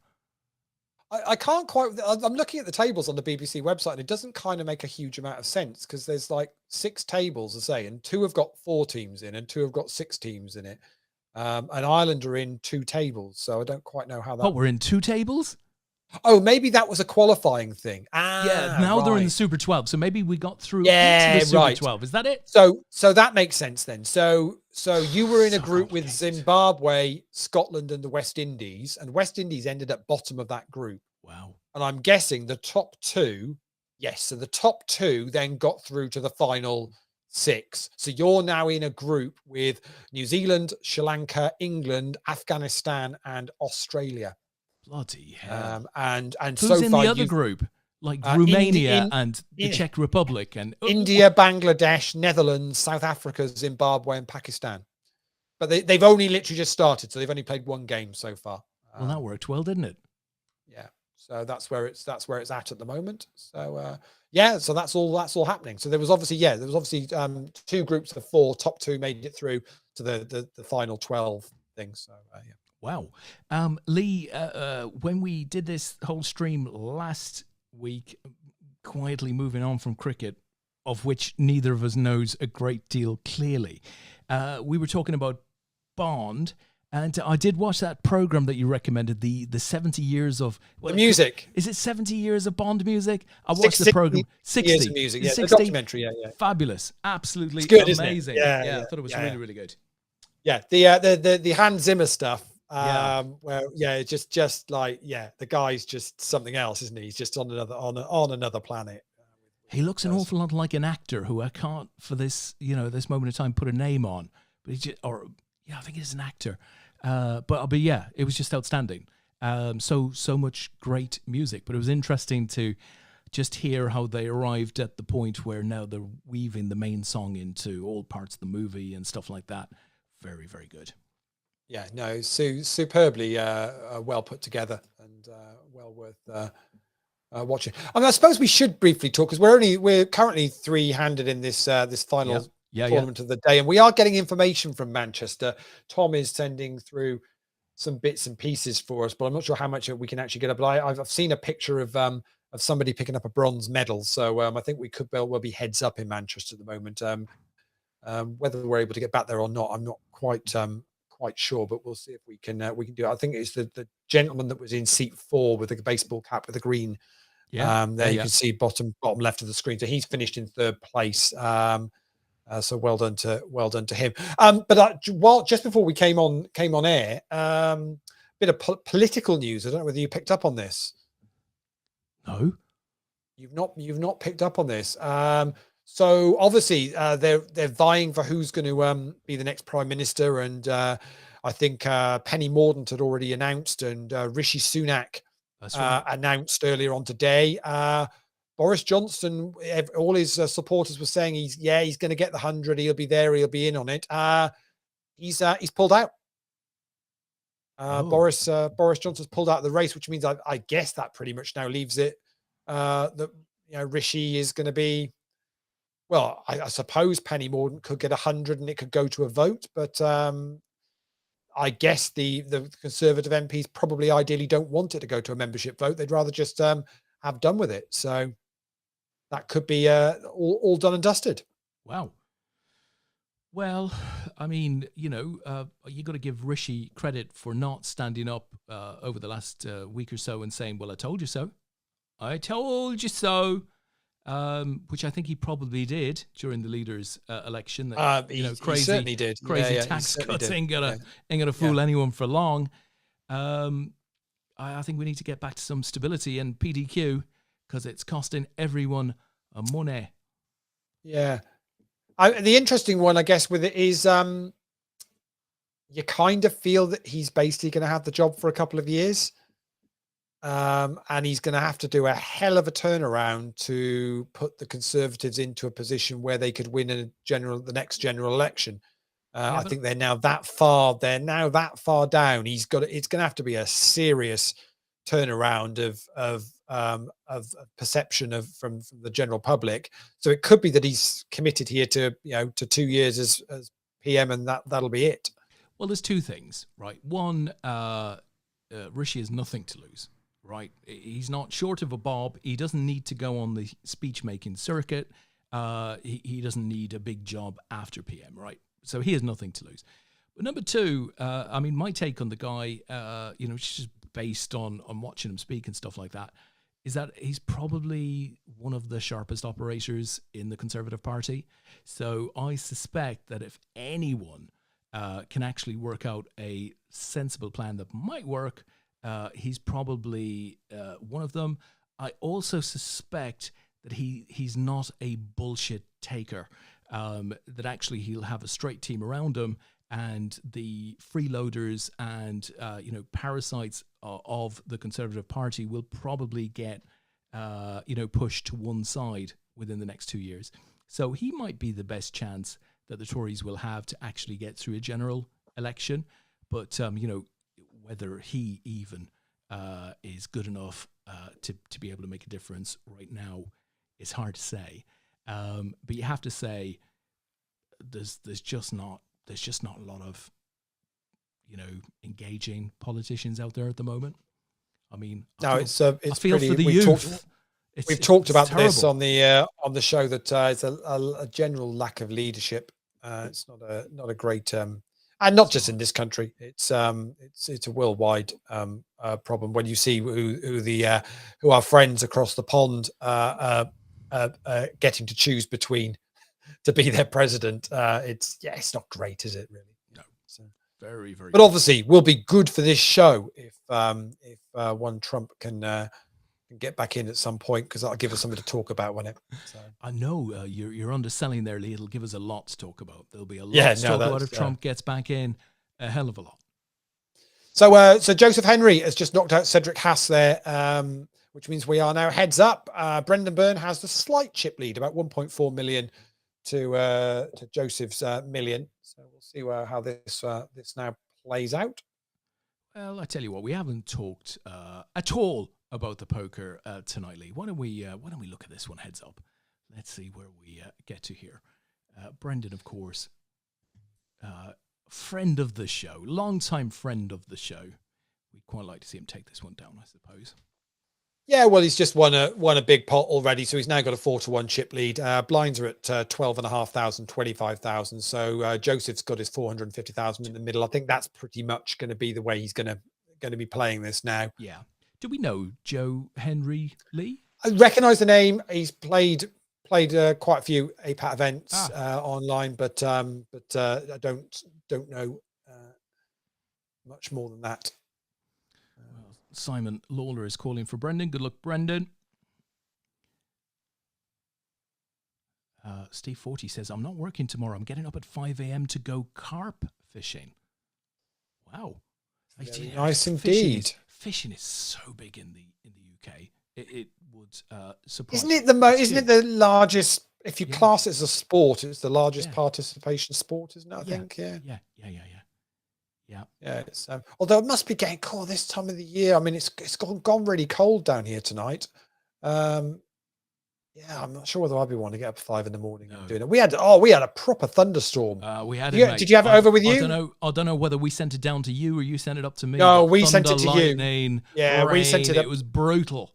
I can't quite. I'm looking at the tables on the BBC website, and it doesn't kind of make a huge amount of sense because there's like 6 tables, I say, and 2 have got 4 teams in, and 2 have got 6 teams in it. And Ireland are in 2 tables, so I don't quite know how that. Oh, we're in 2 tables? Oh, maybe that was a qualifying thing. Yeah, now they're in the Super 12, so maybe we got through into the Super 12. Is that it? So that makes sense then. So you were in a group with Zimbabwe, Scotland, and the West Indies, and West Indies ended at bottom of that group. Wow. And I'm guessing the top 2, yes. So the top 2 then got through to the final 6. So you're now in a group with New Zealand, Sri Lanka, England, Afghanistan, and Australia. Bloody hell. And who's so in far the other group? Like Romania and the Czech Republic and India, Bangladesh, Netherlands, South Africa, Zimbabwe, and Pakistan. But they've only literally just started, so they've only played 1 game so far. Well, that worked well, didn't it? Yeah. So that's where it's at the moment. So so that's all happening. So there was obviously 2 groups of 4, top 2 made it through to the final 12 things. So yeah. Wow. Leigh, when we did this whole stream last week, quietly moving on from cricket, of which neither of us knows a great deal clearly, we were talking about Bond, and I did watch that program that you recommended, the 70 years of the music. Is it 70 years of Bond music? I watched the program. 60 years of music. Yeah, 60, the documentary. Yeah. Fabulous. Absolutely it's good, amazing. Isn't it? I thought it was really, really good. Yeah, the Hans Zimmer stuff. Where it's just like the guy's just something else, isn't he? He's just on another planet. He looks an awful lot like an actor who I can't for this this moment of time put a name on, but I think he's an actor. But yeah, it was just outstanding. So much great music, but it was interesting to just hear how they arrived at the point where now they're weaving the main song into all parts of the movie and stuff like that. Very, very good. Yeah, no, superbly well put together and well worth watching. I mean, I suppose we should briefly talk because we're currently 3-handed in this final tournament of the day, and we are getting information from Manchester. Tom is sending through some bits and pieces for us, but I'm not sure how much we can actually get up. But I've seen a picture of somebody picking up a bronze medal, so I think we could well be heads up in Manchester at the moment. Whether we're able to get back there or not, I'm not quite sure, but we'll see if we can do it. I think it's the gentleman that was in seat 4 with the baseball cap with the green. You can see bottom left of the screen. So he's finished in 3rd place. So well done to him. But just before we came on air, bit of political news. I don't know whether you picked up on this. No, you've not picked up on this. So obviously they're vying for who's going to be the next prime minister, and I think Penny Mordaunt had already announced, and Rishi Sunak announced earlier on today. Boris Johnson, all his supporters were saying he's going to get the 100. He'll be there. He'll be in on it. He's pulled out. Boris Johnson's pulled out of the race, which means I guess that pretty much now leaves it that Rishi is going to be. Well, I suppose Penny Mordaunt could get 100 and it could go to a vote, but I guess the Conservative MPs probably ideally don't want it to go to a membership vote. They'd rather just have done with it. So that could be all done and dusted. Wow. Well, I mean, you got to give Rishi credit for not standing up over the last week or so and saying, well, I told you so. I told you so. Which I think he probably did during the leaders' election. He certainly did. Crazy tax cuts ain't gonna fool anyone for long. I think we need to get back to some stability and PDQ because it's costing everyone money. Yeah, the interesting one, I guess, with it is you kind of feel that he's basically going to have the job for a couple of years. And he's going to have to do a hell of a turnaround to put the Conservatives into a position where they could win the next general election. I think they're now that far. They're now that far down. It's going to have to be a serious turnaround of perception from the general public. So it could be that he's committed here to 2 years as PM, and that'll be it. Well, there's 2 things, right? One, Rishi has nothing to lose. right? He's not short of a bob. He doesn't need to go on the speech-making circuit. He doesn't need a big job after PM, right? So he has nothing to lose. But number two, I mean, my take on the guy, just based on watching him speak and stuff like that, is that he's probably one of the sharpest operators in the Conservative Party. So I suspect that if anyone can actually work out a sensible plan that might work, he's probably one of them. I also suspect that he's not a bullshit taker, that actually he'll have a straight team around him, and the freeloaders and parasites of the Conservative Party will probably get pushed to one side within the next 2 years. So he might be the best chance that the Tories will have to actually get through a general election. But whether he even is good enough to be able to make a difference right now is hard to say. But you have to say there's just not a lot of engaging politicians out there at the moment. I mean, I feel pretty, for the youth. We've talked about terrible. this on the show that it's a general lack of leadership. It's not a great and not just in this country. It's a worldwide problem. When you see who our friends across the pond getting to choose between to be their president, it's not great, is it? Really? No. So very, very. But obviously, will be good for this show if one Trump can get back in at some point, because that'll give us something to talk about, won't it? So. I know you're underselling there, Lee. It'll give us a lot to talk about. There'll be a lot to talk about if Trump gets back in. A hell of a lot. So Joseph Henry has just knocked out Cedric Haas there, which means we are now heads up. Brendan Byrne has the slight chip lead, about 1.4 million to Joseph's million. So we'll see how this now plays out. Well, I tell you what, we haven't talked at all about the poker tonight, Lee. Why don't we look at this one heads up? Let's see where we get to here. Brendan, of course, friend of the show, long-time friend of the show. We'd quite like to see him take this one down, I suppose. Yeah, well, he's just won a big pot already, so he's now got a 4-1 chip lead. Blinds are at 12,500, 25,000. So Joseph's got his 450,000 in the middle. I think that's pretty much going to be the way he's going to be playing this now. Yeah. Do we know Joe Henry Lee? I recognise the name. He's played quite a few APAT events online, but I don't know much more than that. Well, Simon Lawler is calling for Brendan. Good luck, Brendan. Steve 40 says, I'm not working tomorrow. I'm getting up at 5 a.m. to go carp fishing. Wow. Nice indeed. Fishing is so big in the UK. It would surprise. Isn't it the largest? If you class it as a sport, it's the largest participation sport, isn't it? I think. Yeah. It's, although it must be getting cold this time of the year. I mean, it's gone really cold down here tonight. I'm not sure whether I'd be wanting to get up at 5 a.m. and doing it. We had a proper thunderstorm. We had it. Did you have it over with you? I don't know whether we sent it down to you or you sent it up to me. No, we sent it to you. Yeah, rain, we sent it up. It was brutal.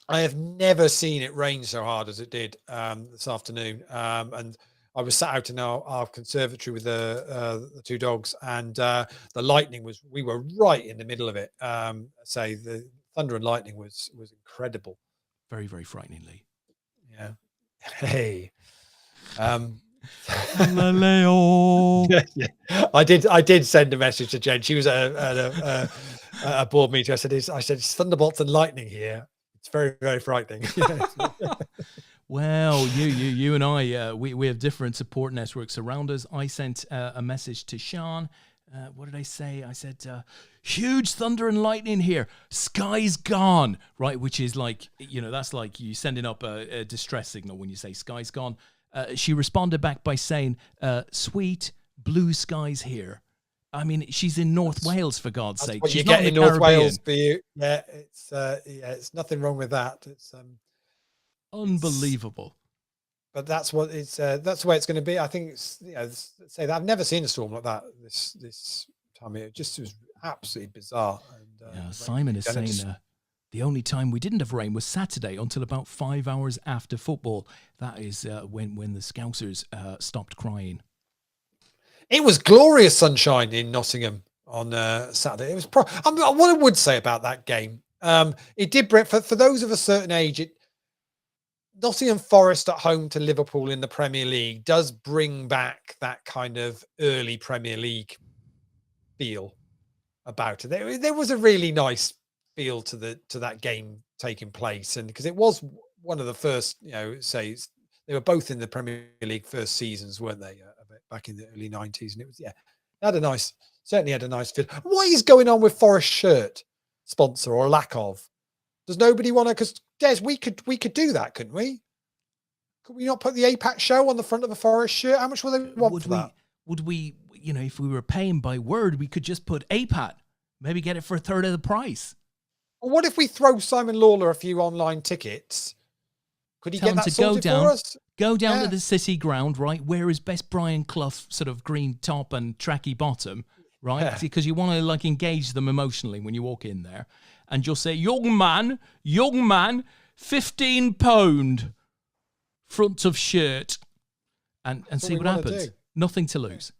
I have never seen it rain so hard as it did this afternoon. And I was sat out in our conservatory with the two dogs, and the lightning we were right in the middle of it. The thunder and lightning was incredible. Very, very frighteningly. Yeah. Hey. Leo. I did send a message to Jen. She was at a board meeting. I said it's thunderbolts and lightning here. It's very, very frightening. Well, you and I, we have different support networks around us. I sent a message to Sean. What did I say? I said, huge thunder and lightning here. Sky's gone, right? Which is like, that's like you sending up a distress signal when you say sky's gone. She responded back by saying, sweet blue skies here. I mean, she's in North Wales, for God's sake. What she's you not get in North Wales, it's nothing wrong with that. It's unbelievable. But that's what that's the way it's going to be. I think say that I've never seen a storm like that this time of year. It just was absolutely bizarre. And, Simon is saying The only time we didn't have rain was Saturday until about 5 hours after football. That is when the Scousers stopped crying. It was glorious sunshine in Nottingham on Saturday. It was what I would say about that game. It did bring, for those of a certain age, Nottingham Forest at home to Liverpool in the Premier League does bring back that kind of early Premier League feel about it. There was a really nice feel to that game taking place, and because it was one of the first, say they were both in the Premier League first seasons, weren't they? Back in the early 90s, and it was certainly had a nice feel. What is going on with Forest shirt sponsor or lack of? Does nobody want to? Because Des, we could do that, couldn't we? Could we not put the APAT show on the front of a Forest shirt? How much will they want for that? Would we, if we were paying by word, we could just put APAT, maybe get it for a third of the price. Well, what if we throw Simon Lawler a few online tickets? Could he get that sorted for us? Go down to the City ground, right? Wear his best Brian Clough sort of green top and tracky bottom, right? Because you want to engage them emotionally when you walk in there. And you'll say, young man, £15 front of shirt. And see what happens. Nothing to lose.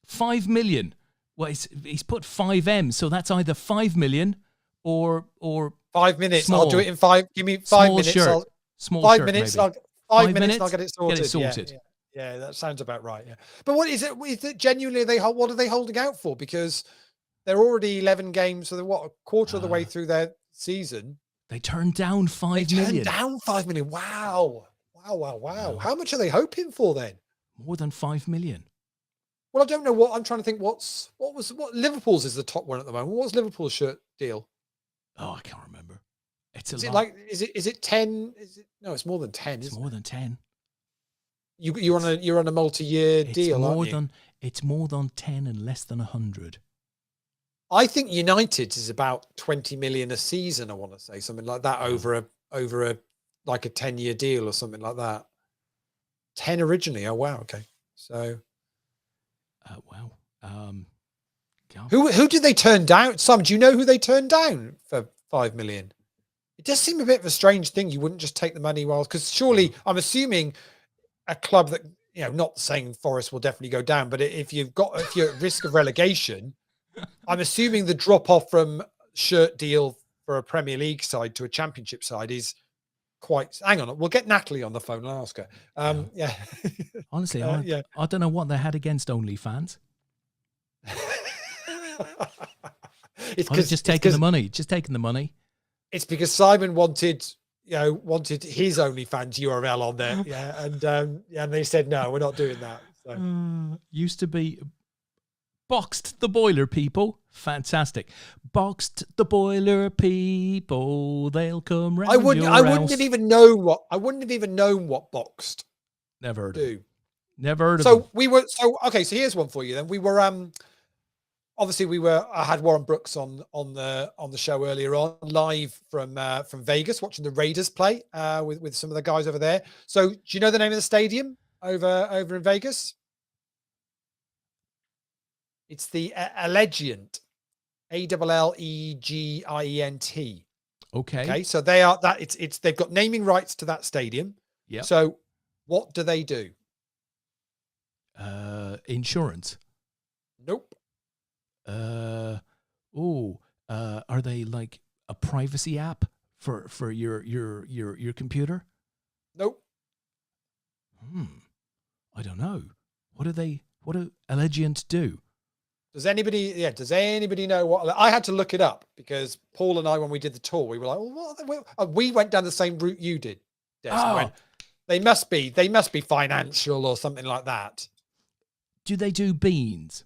5 million. Well, he's put 5M, so that's either 5 million or 5 minutes. Small. I'll do it in 5. Give me 5 minutes. Shirt. Small 5 shirt, minutes. Maybe. 5 minutes. And I'll get it sorted. Get it sorted. Yeah, that sounds about right. Yeah, but what is it? Is it genuinely what are they holding out for? Because they're already 11 games, so they're a quarter of the way through their season. They turned down 5 million. Down 5 million. Wow. How much are they hoping for then? More than 5 million. Well, I don't know what I'm trying to think. What Liverpool's is the top one at the moment. What's Liverpool's shirt deal? Oh, I can't remember. Is it 10? No, it's more than 10. It's more than 10. You're on a multi-year deal, aren't you? It's more than 10 and less than 100. I think United's is about 20 million a season. I want to say something like that over a like a 10-year deal or something like that. 10 originally. Oh wow. Okay. So. Wow. Who did they turn down? Simon, do you know who they turned down for 5 million? It does seem a bit of a strange thing. You wouldn't just take the money because surely I'm assuming a club that, not saying Forest will definitely go down, but if you're at risk of relegation, I'm assuming the drop off from shirt deal for a Premier League side to a Championship side is quite. Hang on, we'll get Natalie on the phone and ask her. Yeah. Honestly, I don't know what they had against OnlyFans. It's just taking the money. Just taking the money. It's because Simon wanted his OnlyFans URL on there. Yeah, and they said no, we're not doing that. So. Used to be Boxed the Boiler people. Fantastic. Boxed the Boiler people. They'll come round. I wouldn't have even known what Boxed. Never heard do. of it. Never heard of So them. okay, so here's one for you then. We were I had Warren Brooks on the show earlier on, live from Vegas, watching the Raiders play with some of the guys over there. So do you know the name of the stadium over in Vegas? It's the Allegiant, Allegiant. Okay. So they are that. They've got naming rights to that stadium. Yeah. So what do they do? Insurance. Nope. Are they like a privacy app for your computer? Nope. I don't know. What do Allegiant do? Does anybody know what? I had to look it up because Paul and I, when we did the tour, we were like, well, we went down the same route you did. Des. They must be financial or something like that. Do they do beans?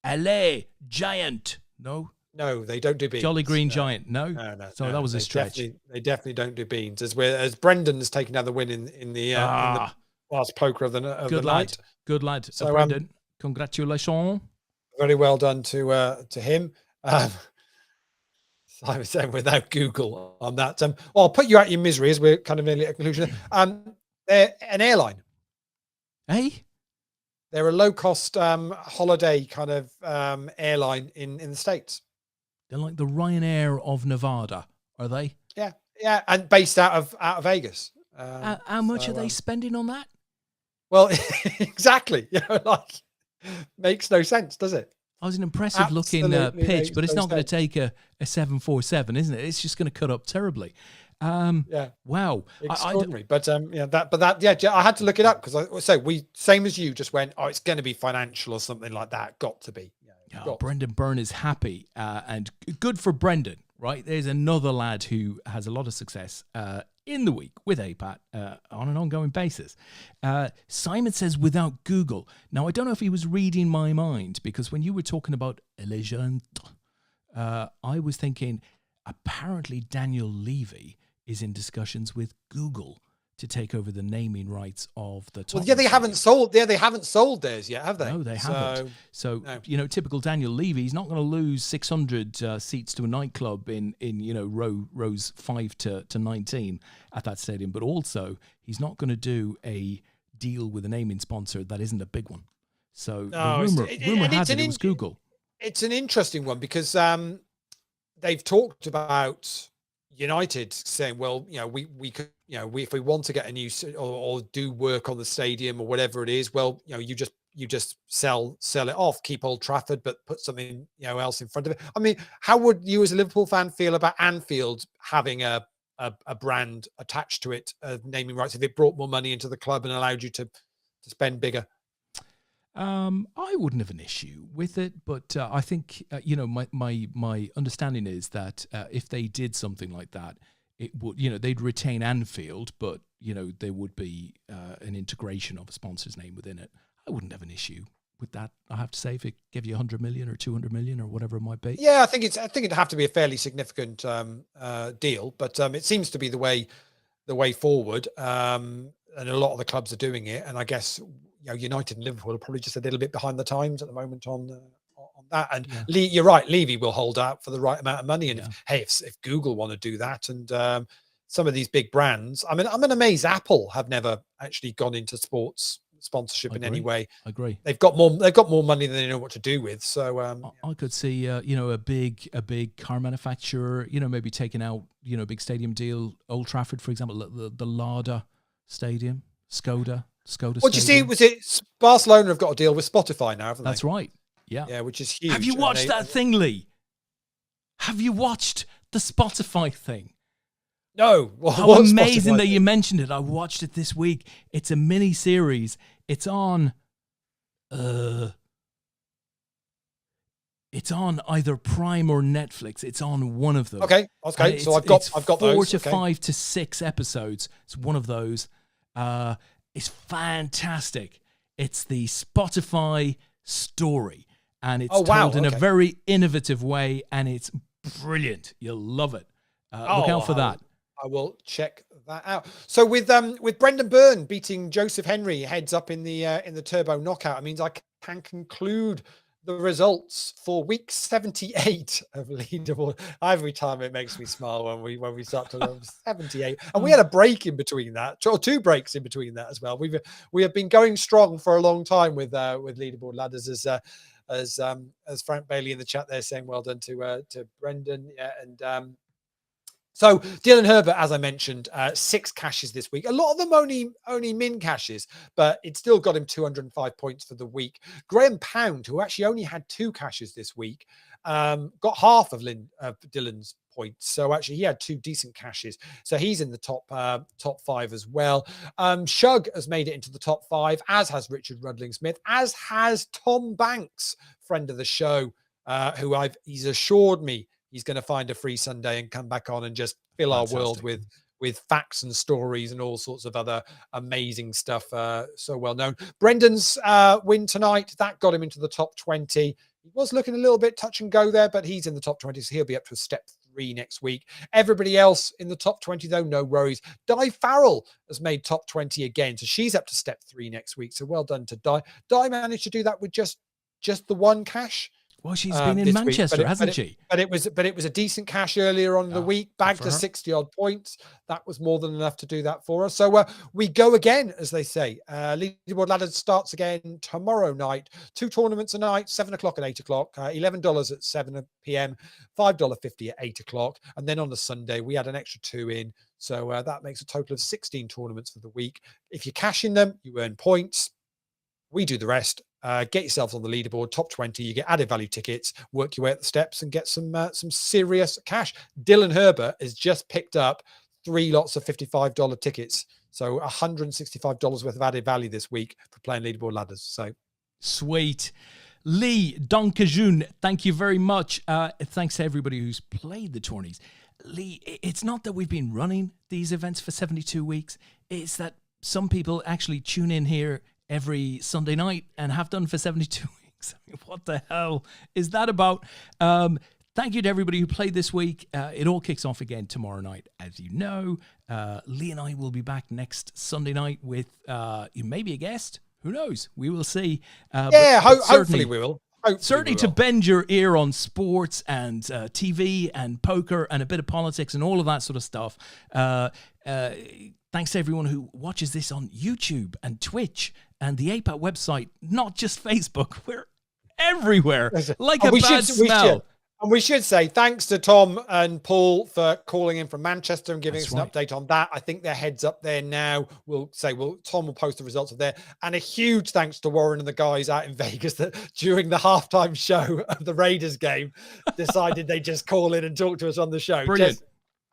LA Giant. No, they don't do beans. Jolly Green Giant. No. So that was a stretch. They definitely don't do beans. As Brendan has taken down the win in the last poker of the night. Good lad. So Brendan, congratulations. Very well done to him. I was saying without Google on that. I'll put you out your misery as we're kind of nearly at a conclusion. They're an airline. Hey. They're a low-cost holiday kind of airline in the States. They're like the Ryanair of Nevada, are they? Yeah, and based out of Vegas. How much are they spending on that? Well, exactly. Makes no sense, does it? I was an impressive looking pitch, but it's not going to take a 747, isn't it? It's just going to cut up terribly. Wow. Extraordinary. I had to look it up because we same as you just went, it's going to be financial or something like that. Got to be. Brendan Byrne is happy and good for Brendan, right? There's another lad who has a lot of success in the week with APAT on an ongoing basis. Simon says without Google. Now, I don't know if he was reading my mind, because when you were talking about Legend, I was thinking apparently Daniel Levy is in discussions with Google to take over the naming rights of the top. Well, they haven't sold theirs yet, have they? No, they haven't. So no. Typical Daniel Levy, he's not going to lose 600 seats to a nightclub in rows 5 to 19 at that stadium, but also he's not going to do a deal with a naming sponsor that isn't a big one. So the rumor has it was Google. It's an interesting one because they've talked about United saying, well, we could, if we want to get a new or do work on the stadium or whatever it is, well, you just sell it off, keep Old Trafford, but put something else in front of it. I mean, how would you as a Liverpool fan feel about Anfield having a brand attached to it, naming rights, if it brought more money into the club and allowed you to spend bigger? I wouldn't have an issue with it, but I think my understanding is that if they did something like that, it would they'd retain Anfield, but there would be an integration of a sponsor's name within it. I wouldn't have an issue with that. I have to say, if it gave you 100 million or 200 million or whatever it might be. Yeah, I think it'd have to be a fairly significant deal, but it seems to be the way forward, and a lot of the clubs are doing it, and I guess. United and Liverpool are probably just a little bit behind the times at the moment on that. And you're right, Levy will hold out for the right amount of money. And if Google want to do that, and some of these big brands, I'm amazed Apple have never actually gone into sports sponsorship in any way. I agree. They've got more money than they know what to do with. So I could see a big car manufacturer, maybe taking out a big stadium deal, Old Trafford, for example, the Lada Stadium, Skoda. What you see was Barcelona have got a deal with Spotify now, haven't they? That's right. Yeah, which is huge. Have you watched that thing, Lee? Have you watched the Spotify thing? No. How amazing that you mentioned it. I watched it this week. It's a mini series. It's on either Prime or Netflix. It's on one of those. Okay. So I've got 4 those. to 5 to 6 episodes. It's one of those. It's fantastic. It's the Spotify story, and it's told in a very innovative way, and it's brilliant. You'll love it. Look out for that. I will check that out. So with Brendan Byrne beating Joseph Henry heads up in the Turbo Knockout, it means I can conclude the results for week 78 of Leaderboard. Every time it makes me smile when we start to learn 78, and we had a break in between that, or 2 breaks in between that as well. We have been going strong for a long time with Leaderboard Ladders, as Frank Bailey in the chat there saying well done to Brendan, and so Dylan Herbert, as I mentioned, 6 cashes this week. A lot of them only min cashes, but it still got him 205 points for the week. Graham Pound, who actually only had 2 cashes this week, got half of Dylan's points. So actually he had 2 decent cashes. So he's in the top 5 as well. Shug has made it into the top 5, as has Richard Rudling-Smith, as has Tom Banks, friend of the show, who he's assured me he's going to find a free Sunday and come back on and just fill our world with facts and stories and all sorts of other amazing stuff. So well known. Brendan's win tonight, that got him into the top 20. He was looking a little bit touch and go there, but he's in the top 20, so he'll be up to step 3 next week. Everybody else in the top 20, though, no worries. Di Farrell has made top 20 again, so she's up to step 3 next week. So well done to Di. Di managed to do that with just the 1 cash. Well, she's been in this Manchester, week, hasn't she? But it was a decent cash earlier on in the week, bagged for to her. 60 odd points. That was more than enough to do that for us. So we go again, as they say. Leaderboard Ladders starts again tomorrow night. 2 tournaments a night, 7 o'clock and 8 o'clock, $11 at 7 p.m., $5.50 at 8 o'clock. And then on the Sunday, we had an extra 2 in. So that makes a total of 16 tournaments for the week. If you cash in them, you earn points. We do the rest. Get yourselves on the leaderboard, top 20. You get added value tickets, work your way up the steps and get some serious cash. Dylan Herbert has just picked up 3 lots of $55 tickets. So $165 worth of added value this week for playing Leaderboard Ladders. So sweet. Leigh, Donkajun, thank you very much. Thanks to everybody who's played the tourneys. Leigh, it's not that we've been running these events for 72 weeks. It's that some people actually tune in here every Sunday night and have done for 72 weeks. I mean, what the hell is that about? Thank you to everybody who played this week. It all kicks off again tomorrow night, as you know. Leigh and I will be back next Sunday night with maybe a guest. Who knows? We will see. Hopefully we will. Certainly to bend your ear on sports and TV and poker and a bit of politics and all of that sort of stuff. Thanks to everyone who watches this on YouTube and Twitch and the APAT website, not just Facebook. We're everywhere, like a bad smell. And we should say thanks to Tom and Paul for calling in from Manchester and giving us an update on that. I think their head's up there now. Tom will post the results of there. And a huge thanks to Warren and the guys out in Vegas that during the halftime show of the Raiders game decided they just call in and talk to us on the show. Brilliant. Just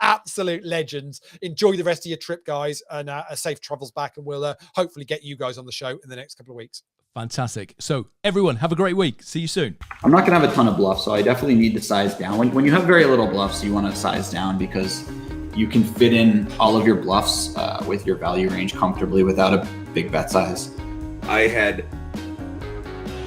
absolute legends. Enjoy the rest of your trip, guys, and a safe travels back. And we'll hopefully get you guys on the show in the next couple of weeks. Fantastic. So everyone, have a great week. See you soon. I'm not going to have a ton of bluffs, so I definitely need to size down. When you have very little bluffs, you want to size down because you can fit in all of your bluffs with your value range comfortably without a big bet size. I had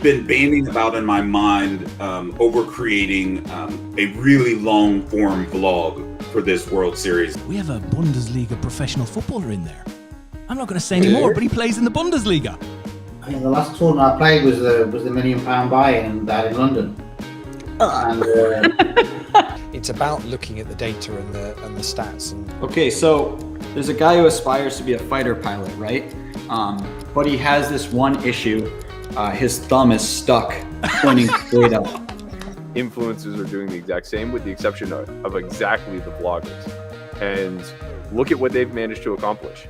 been banding about in my mind over creating a really long form vlog for this World Series. We have a Bundesliga professional footballer in there. I'm not going to say any more, but he plays in the Bundesliga. I mean, the last tournament I played was the £1 million buy-in that in London. And, It's about looking at the data and the stats. Okay, so there's a guy who aspires to be a fighter pilot, right? But he has this one issue. His thumb is stuck pointing straight up. Influencers are doing the exact same with the exception of exactly the vloggers. And look at what they've managed to accomplish.